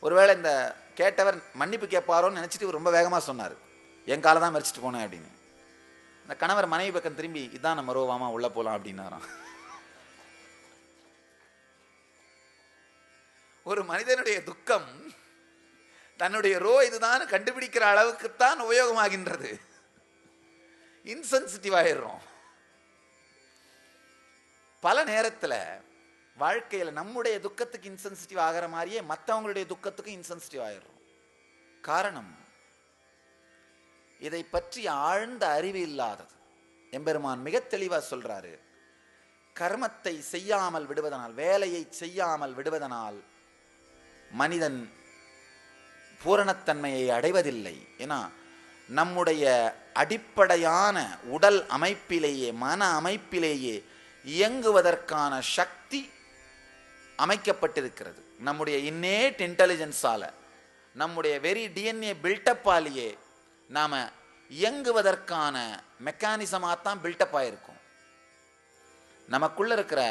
ஒருவேளை இந்த கேட்டவர் மன்னிப்பு கேட்பாரோன்னு நினச்சிட்டு ரொம்ப வேகமாக சொன்னார், என் காலை தான் மெரிச்சிட்டு போனேன் அப்படின்னு. இந்த கணவர் மனைவி பக்கம் திரும்பி, இதான் நம்ம ரோவாமா உள்ள போகலாம் அப்படின்னாராம். ஒரு மனிதனுடைய துக்கம் தன்னுடைய ரோ இதுதான் கண்டுபிடிக்கிற அளவுக்குத்தான் உபயோகமாகின்றது. இன்சென்சிட்டிவ் ஆயிடுறோம். பல நேரத்தில் வாழ்க்கையில் நம்முடைய துக்கத்துக்கு இன்சென்சிட்டிவ் ஆகிற மாதிரியே மற்றவங்களுடைய துக்கத்துக்கு இன்சென்சிட்டிவ் ஆயிடுறோம். காரணம், இதை பற்றி ஆழ்ந்த அறிவு இல்லாதது. எம்பெருமான் மிக தெளிவா சொல்றாரு, கர்மத்தை செய்யாமல் விடுவதனால், வேலையை செய்யாமல் விடுவதனால் மனிதன் பூரணத்தன்மையை அடைவதில்லை. ஏன்னா நம்முடைய அடிப்படையான உடல் அமைப்பிலேயே மன அமைப்பிலேயே இயங்குவதற்கான சக்தி அமைக்கப்பட்டிருக்கிறது. நம்முடைய இன்னேட் இன்டெலிஜென்ஸால, நம்முடைய வெரி டிஎன்ஏ பில்டப்பாலேயே நாம் இயங்குவதற்கான மெக்கானிசமாக தான் பில்டப் ஆகிருக்கும். நமக்குள்ள இருக்கிற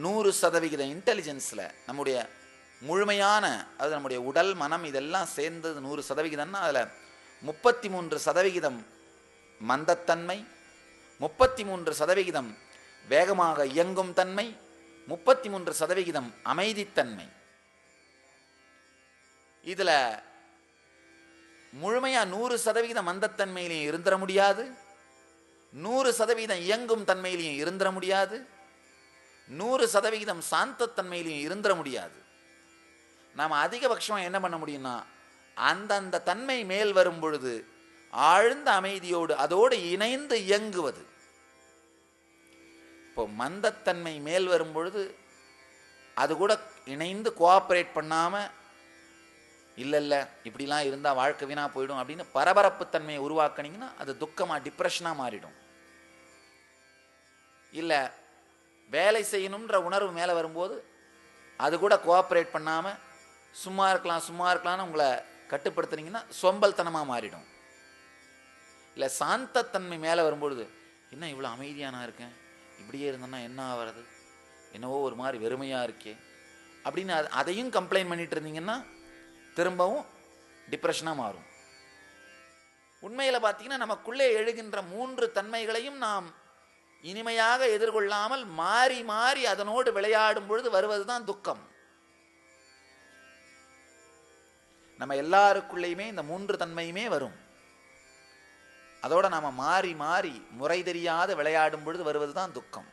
100% இன்டெலிஜென்ஸில் நம்முடைய முழுமையான, அது நம்முடைய உடல் மனம் இதெல்லாம் சேர்ந்தது 100%ன்னா அதில் 33% மந்தத்தன்மை, 33% வேகமாக இயங்கும் தன்மை, 33% அமைதித்தன்மை. இதில் முழுமையாக 100% மந்தத்தன்மையிலையும் இருந்துட முடியாது, 100% இயங்கும் தன்மையிலையும் இருந்துட முடியாது, 100% சாந்தத்தன்மையிலையும் இருந்துட முடியாது. நாம் அதிகபட்சமாக என்ன பண்ண முடியும்னா, அந்தந்த தன்மை மேல் வரும் பொழுது ஆழ்ந்த அமைதியோடு அதோடு இணைந்து இயங்குவது. இப்போ மந்தத்தன்மை மேல் வரும் பொழுது அது கூட இணைந்து கோஆப்ரேட் பண்ணாமல், இல்லை இப்படிலாம் இருந்தால் வாழ்க்கை வீணா போயிடும் அப்படின்னு பரபரப்பு தன்மையை உருவாக்கினீங்கன்னா அது துக்கமாக டிப்ரெஷனாக மாறிடும். இல்லை வேலை செய்யணுன்ற உணர்வு மேலே வரும்போது அது கூட கோஆப்ரேட் பண்ணாமல் சும்மா இருக்கலாம்னு உங்களை கட்டுப்படுத்துனீங்கன்னா சோம்பல்தனமாக மாறிடும். இல்லை சாந்தத்தன்மை மேலே வரும்பொழுது, என்ன இவ்வளோ அமைதியாக நான் இருக்கேன், இப்படியே இருந்தேன்னா என்ன ஆகிறது, என்னவோ ஒரு மாதிரி வெறுமையாக இருக்கே அப்படின்னு அதையும் கம்ப்ளைண்ட் பண்ணிட்டு இருந்தீங்கன்னா திரும்பவும் டிப்ரெஷனாக மாறும். உண்மையில் பார்த்தீங்கன்னா நமக்குள்ளே எழுகின்ற 3 தன்மைகளையும் நாம் இனிமையாக எதிர்கொள்ளாமல் மாறி மாறி அதனோடு விளையாடும் பொழுது வருவது தான் துக்கம். நம்ம எல்லாருக்குள்ளேயுமே இந்த 3 தன்மையுமே வரும். அதோட நாம மாறி மாறி முறை தெரியாத விளையாடும் பொழுது வருவது தான் துக்கம்.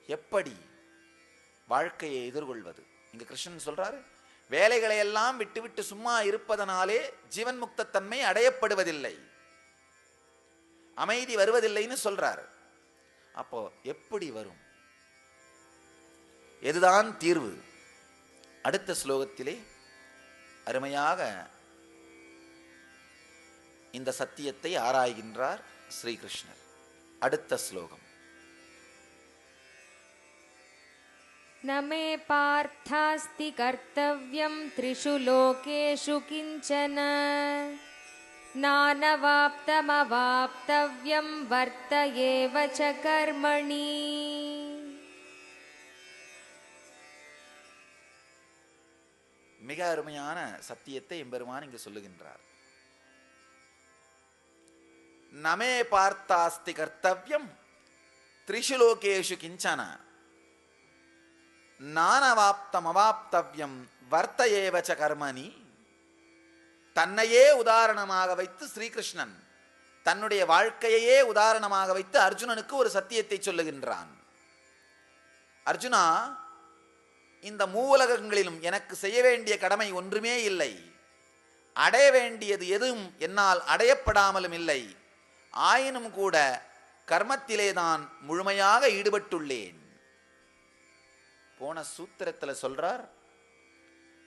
எப்படி வாழ்க்கையை எதிர்கொள்வது? இங்க கிருஷ்ணன் சொல்றாரு, வேலைகளை எல்லாம் விட்டுவிட்டு சும்மா இருப்பதனாலே ஜீவன் முக்தத்தன்மை அடையப்படுவதில்லை, அமைதி வருவதில்லைன்னு சொல்றாரு. அப்போ எப்படி வரும்? எதுதான் தீர்வு? அடுத்த ஸ்லோகத்திலே அருமையாக இந்த சத்தியத்தை ஆராய்கின்றார் ஸ்ரீகிருஷ்ணர். அடுத்த ஸ்லோகம். நமே பார்த்தாஸ்தி கர்த்தவ்யம் த்ரிஷு லோகேஷு கிஞ்சன நானவாப்தமவாப்தவ்யம் வர்த்த ஏவ ச கர்மணி. மிக அருமையான சத்தியத்தை எம்பெருமான் இங்கு சொல்லுகின்றார். நமே பார்த்தாஸ்தி கர்த்தவ்யம் த்ரிஷு லோகேஷு கிஞ்சன நானவாப்தம் அவாப்தவ்யம் வர்த்த ஏவ ச கர்மணி. தன்னையே உதாரணமாக வைத்து ஸ்ரீகிருஷ்ணன் தன்னுடைய வாழ்க்கையே உதாரணமாக வைத்து அர்ஜுனனுக்கு ஒரு சத்தியத்தை சொல்லுகின்றான். அர்ஜுனா, இந்த மூவுலகங்களிலும் எனக்கு செய்ய வேண்டிய கடமை ஒன்றுமே இல்லை, அடைய வேண்டியது எதுவும் என்னால் அடையப்படாமலும் இல்லை, ஆயினும் கூட கர்மத்திலே தான் முழுமையாக ஈடுபட்டுள்ளேன். போன சூத்திரத்தில் சொல்றார்,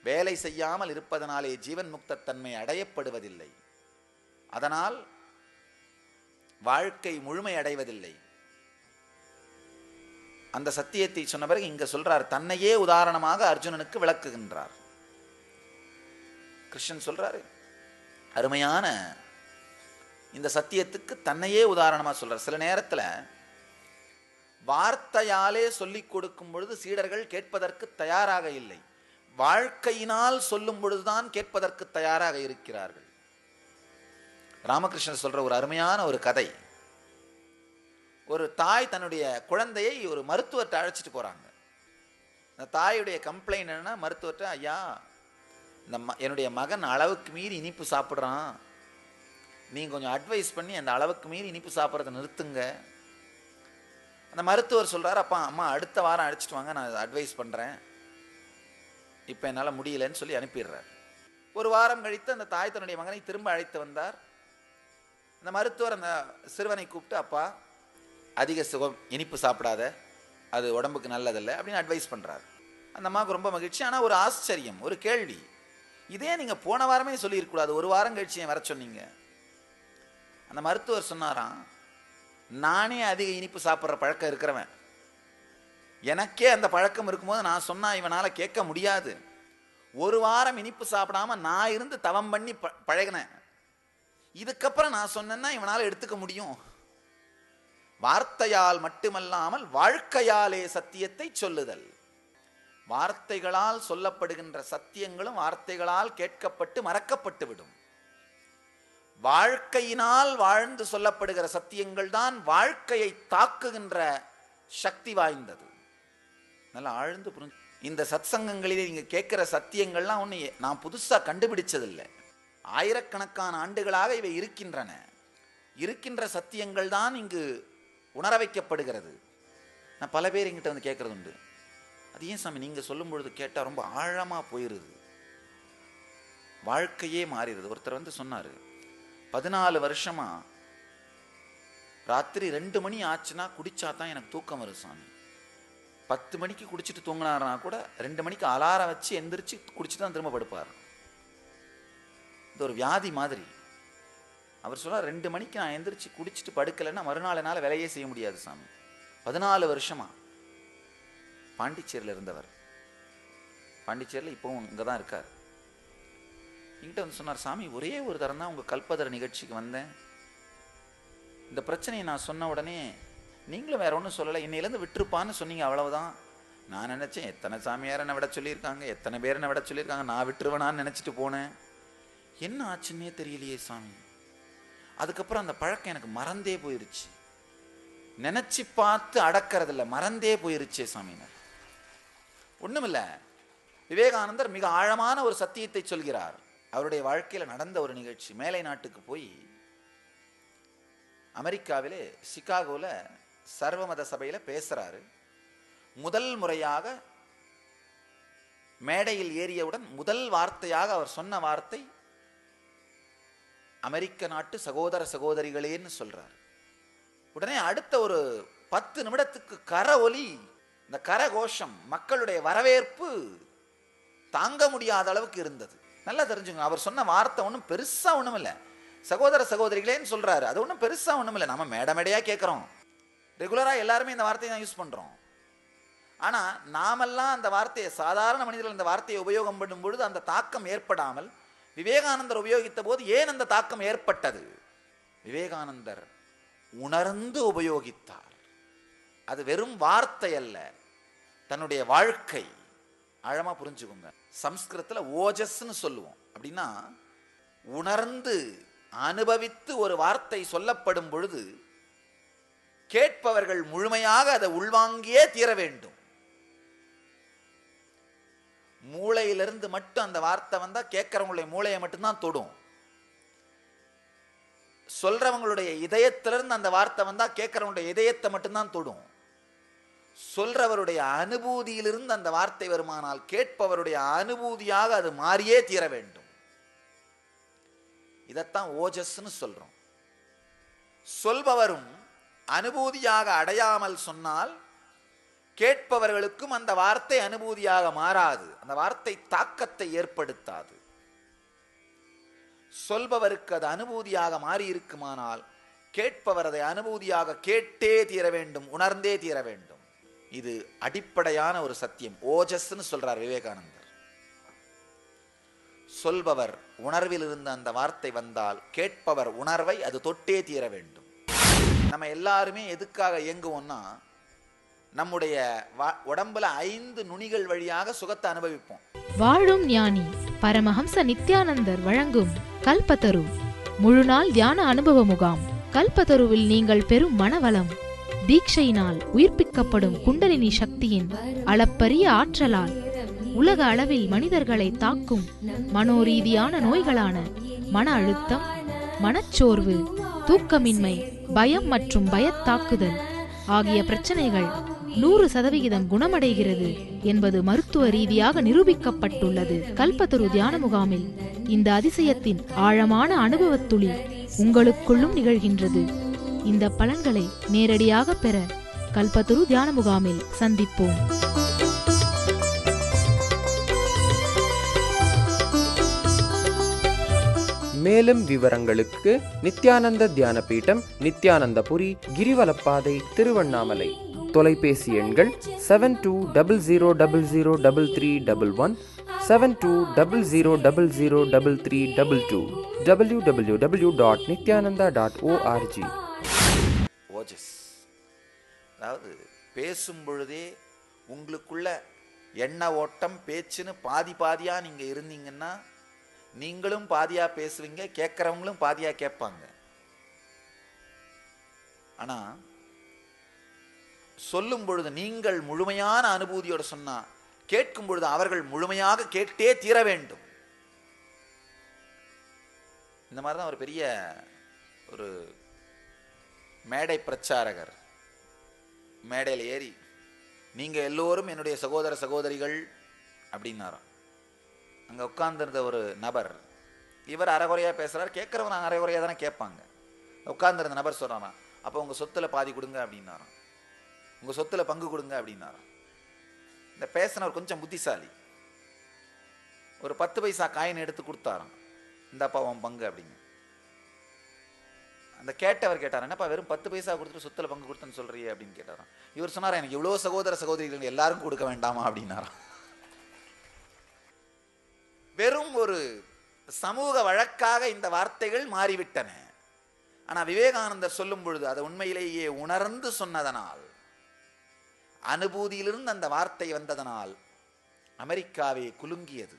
வேலை செய்யாமல் இருப்பதனாலே ஜீவன் முக்தத்தன்மை அடையப்படுவதில்லை, அதனால் வாழ்க்கை முழுமை அடைவதில்லை. அந்த சத்தியத்தை சொன்ன பிறகு இங்க சொல்றார், தன்னையே உதாரணமாக அர்ஜுனனுக்கு விளக்குகின்றார். கிருஷ்ணன் சொல்றாரு, அருமையான இந்த சத்தியத்துக்கு தன்னையே உதாரணமாக சொல்றார். சில நேரத்தில் வார்த்தையாலே சொல்லிக் கொடுக்கும் பொழுது சீடர்கள் கேட்பதற்கு தயாராக இல்லை, வாழ்க்கையினால் சொல்லும் பொழுதுதான் கேட்பதற்கு தயாராக இருக்கிறார்கள். ராமகிருஷ்ணன் சொல்ற ஒரு அருமையான ஒரு கதை. ஒரு தாய் தன்னுடைய குழந்தையை ஒரு மருத்துவர்கிட்ட அழைச்சிட்டு போறாங்க. அந்த தாயுடைய கம்ப்ளைண்ட் என்னன்னா, மருத்துவர்கிட்ட, ஐயா, இந்த என்னுடைய மகன் அளவுக்கு மீறி இனிப்பு சாப்பிட்றான், நீங்கள் கொஞ்சம் அட்வைஸ் பண்ணி அந்த அளவுக்கு மீறி இனிப்பு சாப்பிட்றத நிறுத்துங்க. அந்த மருத்துவர் சொல்கிறார், அப்பா அம்மா அடுத்த வாரம் அழைச்சிட்டு வாங்க, நான் அட்வைஸ் பண்ணுறேன், இப்போ என்னால் முடியலன்னு சொல்லி அனுப்பிடுறார். ஒரு வாரம் கழித்து அந்த தாய் தன்னுடைய மகனை திரும்ப அழைத்து வந்தார். அந்த மருத்துவர் அந்த சிறுவனை கூப்பிட்டு, அப்பா அதிக சுகம் இனிப்பு சாப்பிடாத, அது உடம்புக்கு நல்லதில்லை அப்படின்னு அட்வைஸ் பண்ணுறார். அந்த அம்மாவுக்கு ரொம்ப மகிழ்ச்சி. ஆனால் ஒரு ஆச்சரியம், ஒரு கேள்வி, இதே நீங்கள் போன வாரமே சொல்லியிருக்கூடாது, ஒரு வாரம் கழிச்சு ஏன் வர சொன்னீங்க? அந்த மருத்துவர் சொன்னாராம், நானே அதிக இனிப்பு சாப்பிட்ற பழக்கம் இருக்கிறவன், எனக்கே அந்த பழக்கம் இருக்கும்போது நான் சொன்னால் இவனால் கேட்க முடியாது. ஒரு வாரம் இனிப்பு சாப்பிடாம நான் இருந்து தவம் பண்ணி பழகினேன், இதுக்கப்புறம் நான் சொன்னேன்னா இவனால் எடுத்துக்க முடியும். வார்த்தையால் மட்டுமல்லாமல் வாழ்க்கையாலே சத்தியத்தை சொல்லுதல். வார்த்தைகளால் சொல்லப்படுகின்ற சத்தியங்களும் வார்த்தைகளால் கேட்கப்பட்டு மறக்கப்பட்டு விடும். வாழ்க்கையினால் வாழ்ந்து சொல்லப்படுகிற சத்தியங்கள் தான் வாழ்க்கையை தாக்குகின்ற சக்தி வாய்ந்தது. நல்லா ஆழ்ந்து புரிஞ்சு. இந்த சத்சங்கங்களிலே நீங்க கேட்கிற சத்தியங்கள்லாம் ஒண்ணு நான் புதுசா கண்டுபிடிச்சதில்லை. ஆயிரக்கணக்கான ஆண்டுகளாக இவை இருக்கின்றன. இருக்கின்ற சத்தியங்கள் தான் இங்கு உணர வைக்கப்படுகிறது. நான் பல பேர் எங்கிட்ட வந்து கேட்கறது உண்டு, அது ஏன் சாமி நீங்க சொல்லும் பொழுது கேட்டால் ரொம்ப ஆழமா போயிருது, வாழ்க்கையே மாறிடுது. ஒருத்தர் வந்து சொன்னாரு, 14 வருஷமா ராத்திரி 2 மணி ஆச்சுன்னா குடிச்சா தான் எனக்கு தூக்கம் வரும் சாமி. 10 மணிக்கு குடிச்சிட்டு தூங்கினாருனா கூட 2 மணிக்கு அலாரம் வச்சு எந்திரிச்சு குடிச்சிட்டு தான் திரும்ப படுப்பார். இது ஒரு வியாதி மாதிரி. அவர் சொல்றார், 2 மணிக்கு நான் எந்திரிச்சு குடிச்சிட்டு படுக்கலைன்னா மறுநாள் என்னால் வேலையே செய்ய முடியாது சாமி. 14 வருஷமா பாண்டிச்சேரியில் இருந்தவர், பாண்டிச்சேரியில் இப்போவும் இங்கே தான் இருக்கார். என்கிட்ட வந்து சொன்னார், சாமி ஒரே ஒரு தரம் தான் உங்கள் கல்பதர நிகழ்ச்சிக்கு வந்தேன், இந்த பிரச்சனையை நான் சொன்ன உடனே நீங்களும் வேற ஒன்றும் சொல்லலை, இன்னையிலேருந்து விட்டுருப்பான்னு சொன்னீங்க, அவ்வளவுதான். நான் நினச்சேன் எத்தனை சாமியார் என்னை விட சொல்லியிருக்காங்க, எத்தனை பேர் என்னை விட சொல்லியிருக்காங்க, நான் விட்டுருவேனான்னு நினச்சிட்டு போனேன். என்ன ஆச்சுன்னே தெரியலையே சாமி. அதுக்கப்புறம் அந்த பழக்கம் எனக்கு மறந்தே போயிருச்சு, நினச்சி பார்த்து அடக்கிறதில்ல, மறந்தே போயிருச்சே சாமினார். ஒன்றுமில்ல, விவேகானந்தர் மிக ஆழமான ஒரு சத்தியத்தை சொல்கிறார். அவருடைய வாழ்க்கையில் நடந்த ஒரு நிகழ்ச்சி. மேலை நாட்டுக்கு போய் அமெரிக்காவிலே சிகாகோவில் சர்வமத சபையில் பேசுறாரு. முதல் முறையாக மேடையில் ஏறியவுடன் முதல் வார்த்தையாக அவர் சொன்ன வார்த்தை அமெரிக்க நாட்டு சகோதர சகோதரிகளேன்னு சொல்றார். உடனே அடுத்த ஒரு 10 நிமிடத்துக்கு கர ஒலி, இந்த கரகோஷம், மக்களுடைய வரவேற்பு தாங்க முடியாத அளவுக்கு இருந்தது. நல்லா தெரிஞ்சுங்க, அவர் சொன்ன வார்த்தை ஒன்றும் பெருசா ஒன்றும் இல்லை, சகோதர சகோதரிகளேன்னு சொல்றாரு, அது ஒன்றும் பெருசா ஒன்றும் இல்லை. நம்ம மேடையா கேட்கிறோம், ரெகுலரா எல்லாருமே இந்த வார்த்தையை தான் யூஸ் பண்றோம். ஆனா நாமெல்லாம் அந்த வார்த்தையை, சாதாரண மனிதர்கள் இந்த வார்த்தையை உபயோகம் பண்ணும் பொழுது அந்த தாக்கம் ஏற்படாமல் விவேகானந்தர் உபயோகித்த போது ஏன் அந்த தாக்கம் ஏற்பட்டது? விவேகானந்தர் உணர்ந்து உபயோகித்தார். அது வெறும் வார்த்தை அல்ல, தன்னுடைய வாழ்க்கை. ஆழமா புரிஞ்சுக்கோங்க. சம்ஸ்கிருதத்துல ஓஜஸ்ன்னு சொல்லுவோம். அப்படின்னா உணர்ந்து அனுபவித்து ஒரு வார்த்தை சொல்லப்படும் பொழுது கேட்பவர்கள் முழுமையாக அதை உள்வாங்கியே தீர வேண்டும். மூளையிலிருந்து மட்டும் அந்த வார்த்தை வந்தா கேட்கிறவங்களுடைய மூளையை மட்டும்தான் தொடும். சொல்றவங்களுடைய இதயத்திலிருந்து அந்த வார்த்தை வந்தா கேட்கிறவங்களுடைய இதயத்தை மட்டும்தான் தொடும். சொல்றவருடைய அனுபூதியிலிருந்து அந்த வார்த்தை வருமானால் கேட்பவருடைய அனுபூதியாக அது மாறியே தீர வேண்டும். இதத்தான் ஓஜஸ்ன்னு சொல்றோம். சொல்பவரும் அனுபூதியாக அடையாமல் சொன்னால் கேட்பவர்களுக்கும் அந்த வார்த்தை அனுபூதியாக மாறாது, அந்த வார்த்தை தாக்கத்தை ஏற்படுத்தாது. சொல்பவருக்கு அது அனுபூதியாக மாறி இருக்குமானால் கேட்பவர் அதை அனுபூதியாக கேட்டே தீர வேண்டும், உணர்ந்தே தீர வேண்டும். இது அடிப்படையான ஒரு சத்தியம். ஓஜஸ்ன்னு சொல்றார் விவேகானந்தர். சொல்பவர் உணர்வில் இருந்து அந்த வார்த்தை வந்தால் கேட்பவர் உணர்வை அது தொட்டே தீர வேண்டும். நம்ம எல்லாருமே எதுக்காக இயங்குவோம்னா, நம்முடைய உடம்புல 5 நுனிகள் வழியாக சுகத்தை அனுபவிப்போம். வாழும் ஞானி பரமஹம்ச நித்யானந்தர் வழங்கும் கல்பத்தரு முழுநாள் தியான அனுபவ முகாம். கல்பத்தருவில் நீங்கள் பெறும் மனவளம், தீட்சையினால் உயிர்ப்பிக்கப்படும் குண்டலினி சக்தியின் அளப்பரிய ஆற்றலால் உலக அளவில் மனிதர்களை தாக்கும் மனோரீதியான நோய்களான மன அழுத்தம், மனச்சோர்வு, தூக்கமின்மை, பயம் மற்றும் பயத்தாக்குதல் ஆகிய பிரச்சனைகள் 100% குணமடைகிறது என்பது மருத்துவ ரீதியாக நிரூபிக்கப்பட்டுள்ளது. கல்பத்தரு தியான முகாமில் இந்த அதிசயத்தின் ஆழமான அனுபவத்துளி உங்களுக்குள்ளும் நிகழ்கின்றது. இந்த பலன்களை நேரடியாக பெற கல்பத்தரு தியான முகாமில் சந்திப்போம். மேலும் விவரங்களுக்கு நித்யானந்த தியான பீடம், நித்யானந்தபுரி, கிரிவலப்பாதை, திருவண்ணாமலை. தொலைபேசி எண்கள் 7200003311, 7200003322, www.nityananda.org. ஓஜஸ், அதாவது பேசும் பொழுதே உங்களுக்குள்ள எண்ண ஓட்டம் பேச்சுன்னு பாதி பாதியா நீங்க இருந்தீங்கன்னா நீங்களும் பாதியா பேசுவீங்க, கேட்கறவங்களும் பாதியா கேட்பாங்க. ஆனா சொல்லும் பொழுது நீங்கள் முழுமையான அனுபூதியோட சொன்னா கேட்கும் பொழுது அவர்கள் முழுமையாக கேட்டே தீர வேண்டும். இந்த மாதிரிதான் ஒரு பெரிய ஒரு மேடை பிரச்சாரகர் மேடையில் ஏறி நீங்க எல்லோரும் என்னுடைய சகோதர சகோதரிகள் அப்படின்னாராம். அங்க உட்கார்ந்திருந்த ஒரு நபர், இவர் அரைகுறையா பேசுறாரு, கேட்கறவன் அரைகுறையா தானே கேட்பாங்க. உட்கார்ந்திருந்த நபர் சொல்றாராம், அப்போ உங்க சொத்துல பாதி கொடுங்க அப்படின்னாராம், உங்க சொத்துல பங்கு கொடுங்க அப்படின்னாராம். இந்த பேசினவர் கொஞ்சம் புத்திசாலி, ஒரு 10 பைசா காயின் எடுத்து கொடுத்தாராம், இந்தப்பா உன் பங்கு அப்படின்னு. அந்த கேட்டவர் கேட்டார், என்னப்பா வெறும் 10 பைசா கொடுத்துட்டு சொத்துல பங்கு கொடுத்தேன்னு சொல்றியே அப்படின்னு கேட்டாராம். இவர் சொன்னாரா, எனக்கு இவ்வளோ சகோதர சகோதரிகள் எல்லாரும் கொடுக்க வேண்டாமா அப்படின்னாராம். வெறும் ஒரு சமூக வழக்காக இந்த வார்த்தைகள் மாறிவிட்டன. ஆனா விவேகானந்தர் சொல்லும் பொழுது அதை உண்மையிலேயே உணர்ந்து சொன்னதனால், அனுபூதியிலிருந்து அந்த வார்த்தை வந்ததனால் அமெரிக்காவே குலுங்கியது.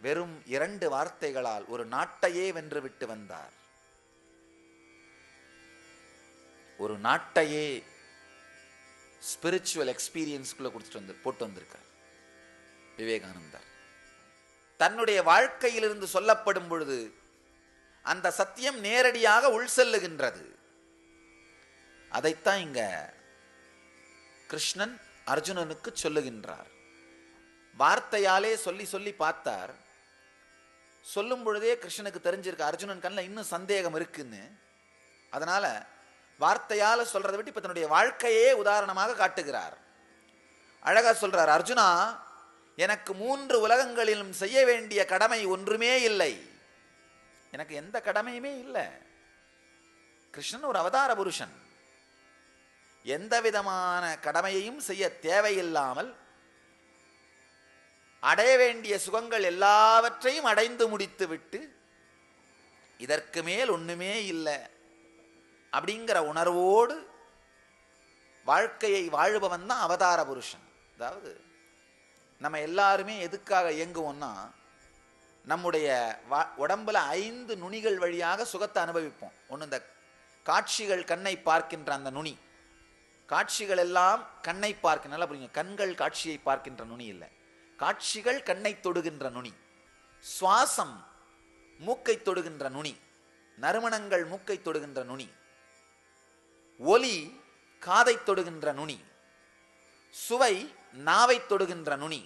வெறும் 2 வார்த்தைகளால் ஒரு நாட்டையே வென்றுவிட்டு வந்தார். ஒரு நாட்டையே ஸ்பிரிச்சுவல் எக்ஸ்பீரியன்ஸ்குள்ள போட்டு வந்திருக்கார் விவேகானந்தர். தன்னுடைய வாழ்க்கையிலிருந்து சொல்லப்படும் பொழுது அந்த சத்தியம் நேரடியாக உள் செல்லுகின்றது. அதைத்தான் இங்க கிருஷ்ணன் அர்ஜுனனுக்கு சொல்லுகின்றார். வார்த்தையாலே சொல்லி சொல்லி பார்த்தார். சொல்லும் பொழுதே கிருஷ்ணனுக்கு தெரிஞ்சிருக்கு அர்ஜுனன் கண்ணில் இன்னும் சந்தேகம் இருக்குன்னு. அதனால வார்த்தையால சொல்றதை விட்டு இப்ப தன்னுடைய வாழ்க்கையே உதாரணமாக காட்டுகிறார். அழகா சொல்றார், அர்ஜுனா, எனக்கு 3 உலகங்களிலும் செய்ய வேண்டிய கடமை ஒன்றுமே இல்லை. எனக்கு எந்த கடமையுமே இல்லை. கிருஷ்ணன் ஒரு அவதார புருஷன், எந்த விதமான கடமையையும் செய்ய தேவையில்லாமல் அடைய வேண்டிய சுகங்கள் எல்லாவற்றையும் அடைந்து முடித்து விட்டு இதற்கு மேல் ஒண்ணுமே இல்லை அப்படிங்கிற உணர்வோடு வாழ்க்கையை வாழுபவன் தான் அவதார புருஷன். அதாவது நம்ம எல்லாருமே எதுக்காக இயங்குவோம்னா, நம்முடைய உடம்புல 5 நுனிகள் வழியாக சுகத்தை அனுபவிப்போம். ஒன்று இந்த காட்சிகள் கண்ணை பார்க்கின்ற அந்த நுனி, காட்சிகள் எல்லாம் கண்ணை பார்க்க, நல்லா புரியுங்க, கண்கள் காட்சியை பார்க்கின்ற நுனி இல்லை, காட்சிகள் கண்ணை தொடுகின்ற நுனி. சுவாசம் மூக்கை தொடுகின்ற நுனி, நறுமணங்கள் மூக்கை தொடுகின்ற நுனி, ஒலி காதை தொடுகின்ற நுனி, சுவை நாவை தொடுகின்ற நுனி,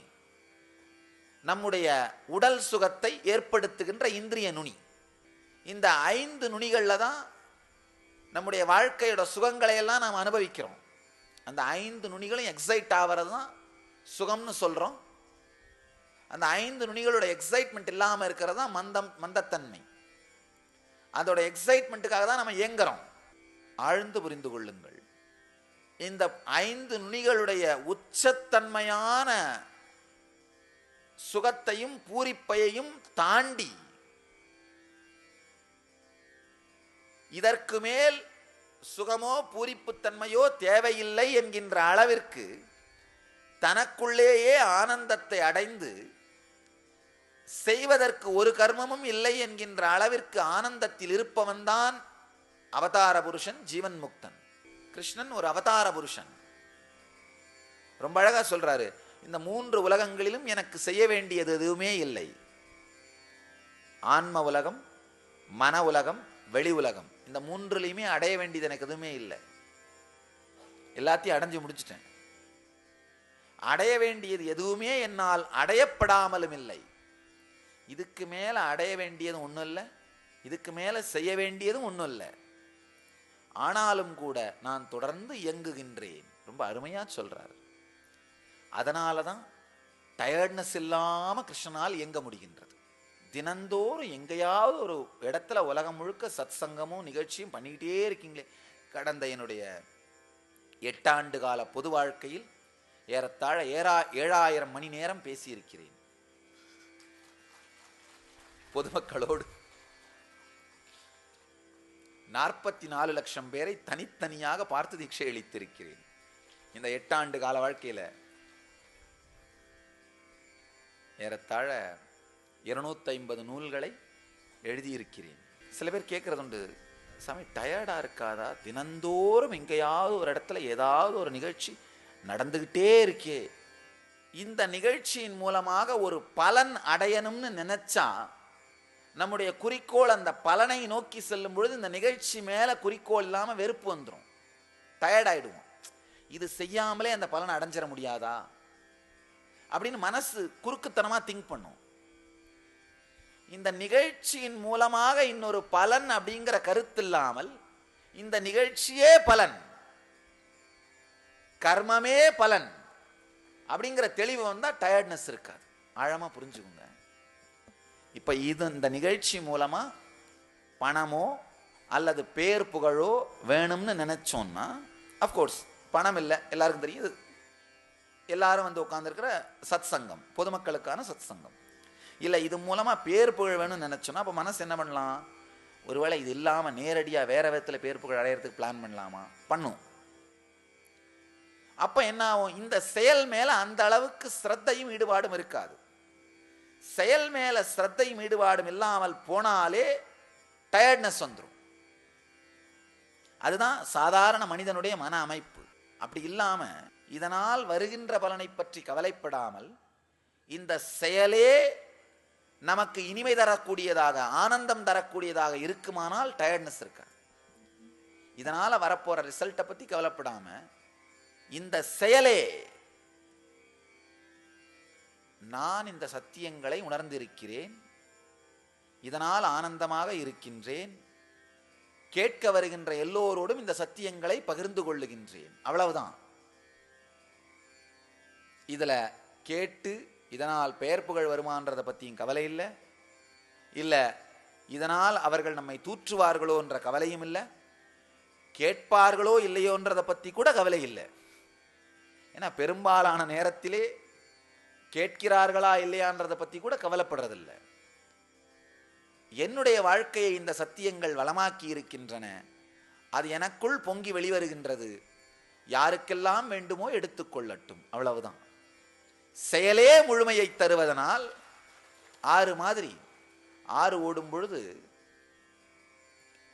நம்முடைய உடல் சுகத்தை ஏற்படுத்துகின்ற இந்திரிய நுனி. இந்த 5 நுனிகள்ல தான் நம்முடைய வாழ்க்கையோட சுகங்களை எல்லாம் நாம் அனுபவிக்கிறோம். அந்த 5 நுனிகளும் எக்ஸைட் ஆகிறது தான் சுகம்னு சொல்றோம். அந்த 5 நுனிகளோட எக்ஸைட்மெண்ட் இல்லாமல் இருக்கிறது தான் மந்தத்தன்மை. அதோட எக்ஸைட்மெண்ட்டுக்காக தான் நம்ம இயங்குறோம். ஆழ்ந்து புரிந்து கொள்ளுங்கள், இந்த 5 நுனிகளுடைய உச்சத்தன்மையான சுகத்தையும் பூரிப்பையையும் தாண்டி இதற்கு மேல் சுகமோ பூரிப்புத்தன்மையோ தேவையில்லை என்கின்ற அளவிற்கு தனக்குள்ளேயே ஆனந்தத்தை அடைந்து செய்வதற்கு ஒரு கர்மமும் இல்லை என்கின்ற அளவிற்கு ஆனந்தத்தில் இருப்பவன்தான் அவதார புருஷன், ஜீவன் முக்தன். கிருஷ்ணன் ஒரு அவதார புருஷன். ரொம்ப அழகா சொல்றாரு, இந்த 3 உலகங்களிலும் எனக்கு செய்ய வேண்டியது எதுவுமே இல்லை. ஆன்ம உலகம், மன உலகம், வெளி உலகம், இந்த 3லையுமே அடைய வேண்டியது எனக்கு எதுவுமே இல்லை. எல்லாத்தையும் அடைஞ்சு முடிச்சிட்டேன். அடைய வேண்டியது எதுவுமே என்னால் அடையப்படாமலும் இல்லை. இதுக்கு மேல அடைய வேண்டியதும் ஒன்றும் இல்லை, இதுக்கு மேல செய்ய வேண்டியதும் ஒன்றும் இல்லை. ஆனாலும் கூட நான் தொடர்ந்து இயங்குகின்றேன். ரொம்ப அருமையா சொல்றாரு. அதனால தான் டயர்ட்னஸ் இல்லாம கிருஷ்ணனால் இயங்க முடிகின்றது. தினந்தோறும் எங்கேயாவது ஒரு இடத்துல உலகம் முழுக்க சத் சங்கமும் நிகழ்ச்சியும் பண்ணிக்கிட்டே இருக்கீங்களே. கடந்த என்னுடைய 8 ஆண்டு கால பொது வாழ்க்கையில் ஏறத்தாழ 7000 மணி நேரம் பேசியிருக்கிறேன் பொதுமக்களோடு. 44 லட்சம் பேரை தனித்தனியாக பார்த்து தீட்சை அளித்திருக்கிறேன் இந்த 8 ஆண்டு கால வாழ்க்கையில. ஏறத்தாழ 250 நூல்களை எழுதியிருக்கிறேன். சில பேர் கேட்கறது உண்டு, சாமி டயர்டா இருக்காதா? தினந்தோறும் எங்கேயாவது ஒரு இடத்துல ஏதாவது ஒரு நிகழ்ச்சி நடந்துகிட்டே இருக்கே. இந்த நிகழ்ச்சியின் மூலமாக ஒரு பலன் அடையணும்னு நினைச்சா நம்முடைய குறிக்கோள் அந்த பலனை நோக்கி செல்லும் பொழுது இந்த நிகழ்ச்சி மேல குறிக்கோள் இல்லாம வெறுப்பு வந்துடும், டயர்டாயிடுவோம். இது செய்யாமலே அந்த பலனை அடைஞ்சிட முடியாதா அப்படின்னு மனசு குறுக்குத்தனமா திங்க் பண்ணும். இந்த நிகழ்ச்சியின் மூலமாக இன்னொரு பலன் அப்படிங்கிற கருத்து இல்லாமல் இந்த நிகழ்ச்சியே பலன், கர்மமே பலன் அப்படிங்கிற தெளிவு வந்தா டயர்ட்னஸ் இருக்காது. ஆழமா புரிஞ்சுக்குங்க. இப்ப இந்த நிகழ்ச்சி மூலமா பணமோ அல்லது பேர் புகழோ வேணும்னு நினைச்சோம்னா, அப்கோர்ஸ் பணம் இல்லை, எல்லாருக்கும் தெரியுது. எல்லாரும் வந்து உட்கார்ந்துருக்கிற சத் சங்கம், பொதுமக்களுக்கான சத் சங்கம் இல்லை. இது மூலமா பேர் புகழ் வேணும்னு நினைச்சோன்னா அப்போ மனசு என்ன பண்ணலாம்? ஒருவேளை இது இல்லாம நேரடியா வேற விதத்துல பேர் புகழ் அடையிறதுக்கு பிளான் பண்ணலாமா? பண்ணும். அப்ப என்ன ஆகும்? இந்த செயல் மேல அந்த அளவுக்கு ஸ்ரத்தையும் ஈடுபாடும் இருக்காது. செயல் மேல ஸ்ரத்தையும் ஈடுபாடும் இல்லாமல் போனாலே டயர்ட்னஸ் வந்துடும். அதுதான் சாதாரண மனிதனுடைய மன அமைப்பு. அப்படி இல்லாம இதனால் வருகின்ற பலனை பற்றி கவலைப்படாமல் இந்த செயலே நமக்கு இனிமை தரக்கூடியதாக, ஆனந்தம் தரக்கூடியதாக இருக்குமானால் டயர்ட்னஸ் இருக்காது. இதனால வரப்போற ரிசல்ட்டை பத்தி கவலைப்படாம இந்த செயலே நான் இந்த சத்தியங்களை உணர்ந்திருக்கிறேன், இதனால் ஆனந்தமாக இருக்கின்றேன், கேட்க வருகின்ற எல்லோரோடும் இந்த சத்தியங்களை பகிர்ந்து கொள்ளுகின்றேன், அவ்வளவுதான். இதுல கேட்டு இதனால் பெயர் புகழ் வருமானதை பற்றியும் கவலை இல்லை, இல்லை இதனால் அவர்கள் நம்மை தூற்றுவார்களோ என்ற கவலையும் இல்லை, கேட்பார்களோ இல்லையோன்றதை பற்றி கூட கவலை இல்லை. ஏன்னா பெரும்பாலான நேரத்திலே கேட்கிறார்களா இல்லையான்றதை பற்றி கூட கவலைப்படுறதில்லை. என்னுடைய வாழ்க்கையை இந்த சத்தியங்கள் வளமாக்கி இருக்கின்றன, அது எனக்குள் பொங்கி வெளிவருகின்றது, யாருக்கெல்லாம் வேண்டுமோ எடுத்துக்கொள்ளட்டும், அவ்வளவுதான். செயலே முழுமையை தருவதனால் ஆறு மாதிரி. ஆறு ஓடும் பொழுது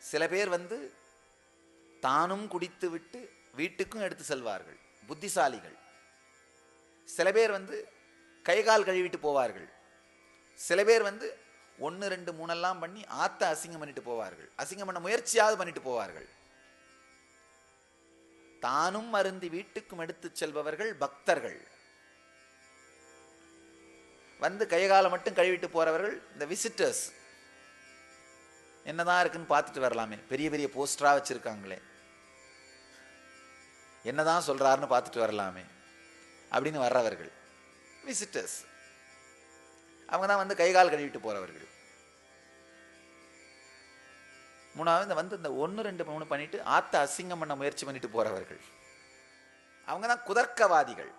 சில பேர் வந்து தானும் குடித்து விட்டு வீட்டுக்கும் எடுத்து செல்வார்கள், புத்திசாலிகள். சில பேர் வந்து கைகால் கழுவிட்டு போவார்கள். சில பேர் வந்து 1, 2, 3 எல்லாம் பண்ணி ஆத்த அசிங்கம் பண்ணிட்டு போவார்கள், அசிங்கம் பண்ண முயற்சியாவது பண்ணிட்டு போவார்கள். தானும் அருந்தி வீட்டுக்கும் எடுத்து செல்பவர்கள் பக்தர்கள். வந்து கைகால மட்டும் கழுவிட்டு போறவர்கள் இந்த விசிட்டர்ஸ். என்னதான் இருக்குன்னு பார்த்துட்டு வரலாமே, பெரிய பெரிய போஸ்டரா வச்சிருக்காங்களே, என்னதான் சொல்றாருன்னு பார்த்துட்டு வரலாமே அப்படின்னு வர்றவர்கள் விசிட்டர்ஸ். அவங்க தான் வந்து கைகால் கழுவிட்டு போறவர்கள். மூணாவது வந்து இந்த 1, 2, 3 பண்ணிட்டு ஆத்த அசிங்கம் பண்ண முயற்சி பண்ணிட்டு போறவர்கள். அவங்க தான் குதர்க்கவாதிகள்.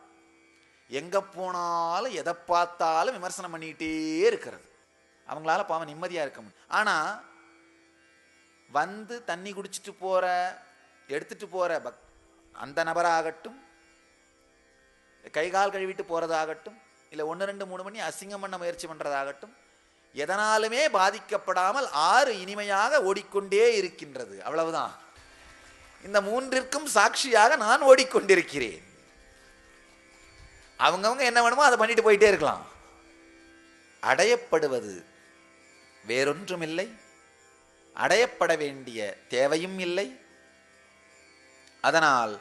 எங்க போனாலும் எதை பார்த்தாலும் விமர்சனம் பண்ணிக்கிட்டே இருக்கிறது. அவங்களால பாவம் நிம்மதியா இருக்க முடியும். ஆனா வந்து தண்ணி குடிச்சிட்டு போற, எடுத்துட்டு போற அந்த நபராகட்டும், கைகால் கழுவிட்டு போறதாகட்டும், இல்லை 1, 2, 3 பண்ணி அசிங்கம் பண்ண முயற்சி பண்றதாகட்டும், எதனாலுமே பாதிக்கப்படாமல் ஆறு இனிமையாக ஓடிக்கொண்டே இருக்கின்றது, அவ்வளவுதான். இந்த மூன்றிற்கும் சாட்சியாக நான் ஓடிக்கொண்டிருக்கிறேன். அவங்கவுங்க என்ன வேணுமோ அதை பண்ணிட்டு போயிட்டே இருக்கலாம். அடையப்படுவது வேறொன்றும் இல்லை, அடையப்பட வேண்டிய தேவையும் இல்லை. அதனால்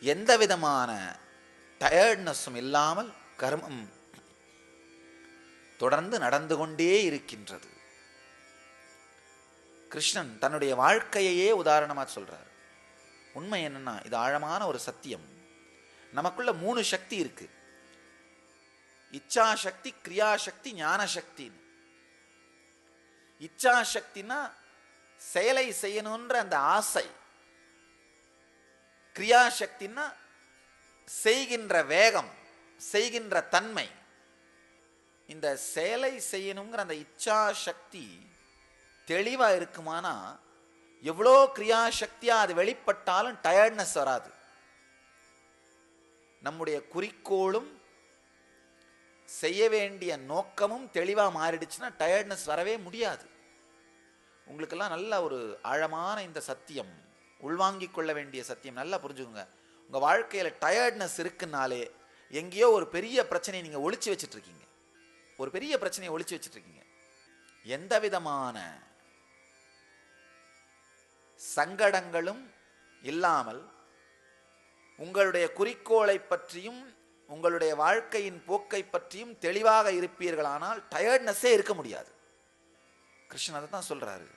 எந்த விதமான டயர்ட்னஸும் இல்லாமல் கர்மம் தொடர்ந்து நடந்து கொண்டே இருக்கின்றது. கிருஷ்ணன் தன்னுடைய வாழ்க்கையே உதாரணமா சொல்றார். உண்மை என்னன்னா, இது ஆழமான ஒரு சத்தியம். நமக்குள்ள 3 சக்தி இருக்கு. இச்சாசக்தி, கிரியாசக்தி, ஞானசக்தி. இச்சாசக்தினா செயலை செய்யணுன்ற அந்த ஆசை, கிரியாசக்தினா செய்கின்ற வேகம், செய்கின்ற தன்மை. இந்த செயலை செய்யணுங்கிற அந்த இச்சாசக்தி தெளிவா இருக்குமானா எவ்வளோ கிரியாசக்தியா அது வெளிப்பட்டாலும் டயர்ட்னஸ் வராது. நம்முடைய குறிக்கோளும் செய்ய வேண்டிய நோக்கமும் தெளிவா மாறிடுச்சுன்னா டயர்ட்னஸ் வரவே முடியாது. உங்களுக்கெல்லாம் நல்ல ஒரு ஆழமான இந்த சத்தியம், உள்வாங்கிக் கொள்ள வேண்டிய சத்தியம் நல்லா புரிஞ்சுக்கோங்க. உங்க வாழ்க்கையில டயர்ட்னஸ் இருக்குன்னாலே எங்கேயோ ஒரு பெரிய பிரச்சனையை நீங்க ஒளிச்சு வச்சுட்டு இருக்கீங்க. ஒரு பெரிய பிரச்சனையை ஒளிச்சு வச்சுட்டு இருக்கீங்க. எந்த விதமான சங்கடங்களும் இல்லாமல் உங்களுடைய குறிக்கோளை பற்றியும் உங்களுடைய வாழ்க்கையின் போக்கை பற்றியும் தெளிவாக இருப்பீர்களானால் டயர்ட்னஸே இருக்க முடியாது. கிருஷ்ணன் அதை தான் சொல்றாரு.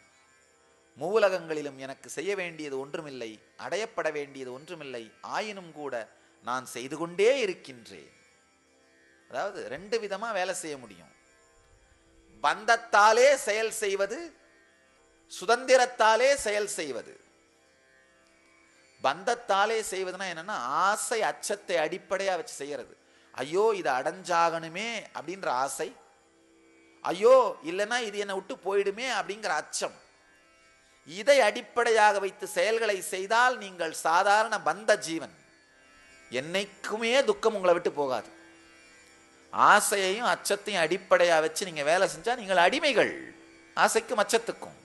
மூலகங்களிலும் எனக்கு செய்ய வேண்டியது ஒன்றுமில்லை, அடையப்பட வேண்டியது ஒன்றுமில்லை, ஆயினும் கூட நான் செய்து கொண்டே இருக்கின்றேன். அதாவது ரெண்டு விதமா வேலை செய்ய முடியும். பந்தத்தாலே செயல் செய்வது, சுதந்திரத்தாலே செயல் செய்வது. பந்தத்தாலே செய்வதுனா என்னன்னா ஆசை அச்சத்தை அடிப்படையா வச்சு செய்யறது. ஐயோ இதை அடைஞ்சாகணுமே அப்படின்ற ஆசை, ஐயோ இல்லைன்னா இது என்னை விட்டு போயிடுமே அப்படிங்கிற அச்சம். இதை அடிப்படையாக வைத்து செயல்களை செய்தால் நீங்கள் சாதாரண பந்த ஜீவன். என்னைக்குமே துக்கம் உங்களை விட்டு போகாது. ஆசையையும் அச்சத்தையும் அடிப்படையா வச்சு நீங்க வேலை செஞ்சா நீங்கள் அடிமைகள், ஆசைக்கும் அச்சத்துக்கும்.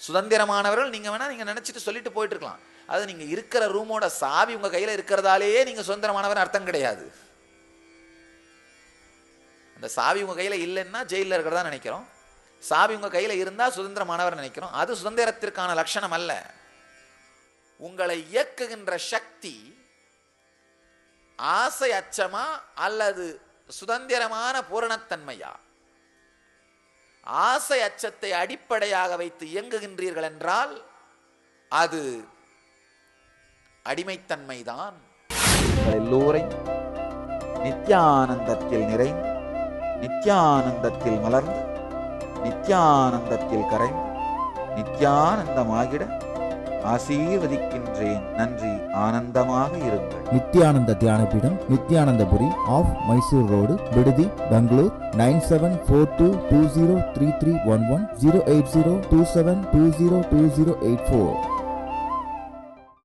சுதந்திரமானவர்கள் நீங்க வேணா நீங்க நினைச்சிட்டு சொல்லிட்டு போயிட்டு இருக்கலாம். அது நீங்க இருக்கிற ரூமோட சாவி உங்க கையில இருக்கிறதாலேயே நீங்க சுதந்திரமானவர் அர்த்தம் கிடையாது. அந்த சாவி உங்க கையில இல்லைன்னா ஜெயில இருக்கிறதா நினைக்கிறோம். சாவி உங்க கையில இருந்தா சுதந்திரமானவர் நினைக்கிறோம். அது சுதந்திரத்திற்கான லட்சணம் அல்ல. உங்களை இயக்குகின்ற சக்தி ஆசை அச்சமா அல்லது சுதந்திரமான பூரணத்தன்மையா? ஆசை அச்சத்தை அடிப்படையாக வைத்து இயங்குகின்றீர்கள் என்றால் அது அடிமைத்தன்மைதான். எல்லோரையும் நித்யானந்தத்தில் நிறைந்து, நித்யானந்தத்தில் மலர்ந்து, நித்யானந்தத்தில் கரைந்து, நித்யானந்தமாகிட ஆசீர்வதிக்கின்றேன். நன்றி. ஆனந்தமாக இருங்கள். நித்யானந்த தியானபீடம், நித்யானந்தபுரி, ஆஃப் மைசூர் ரோடு, விடுதி, பெங்களூர். 9742203311 08027202084.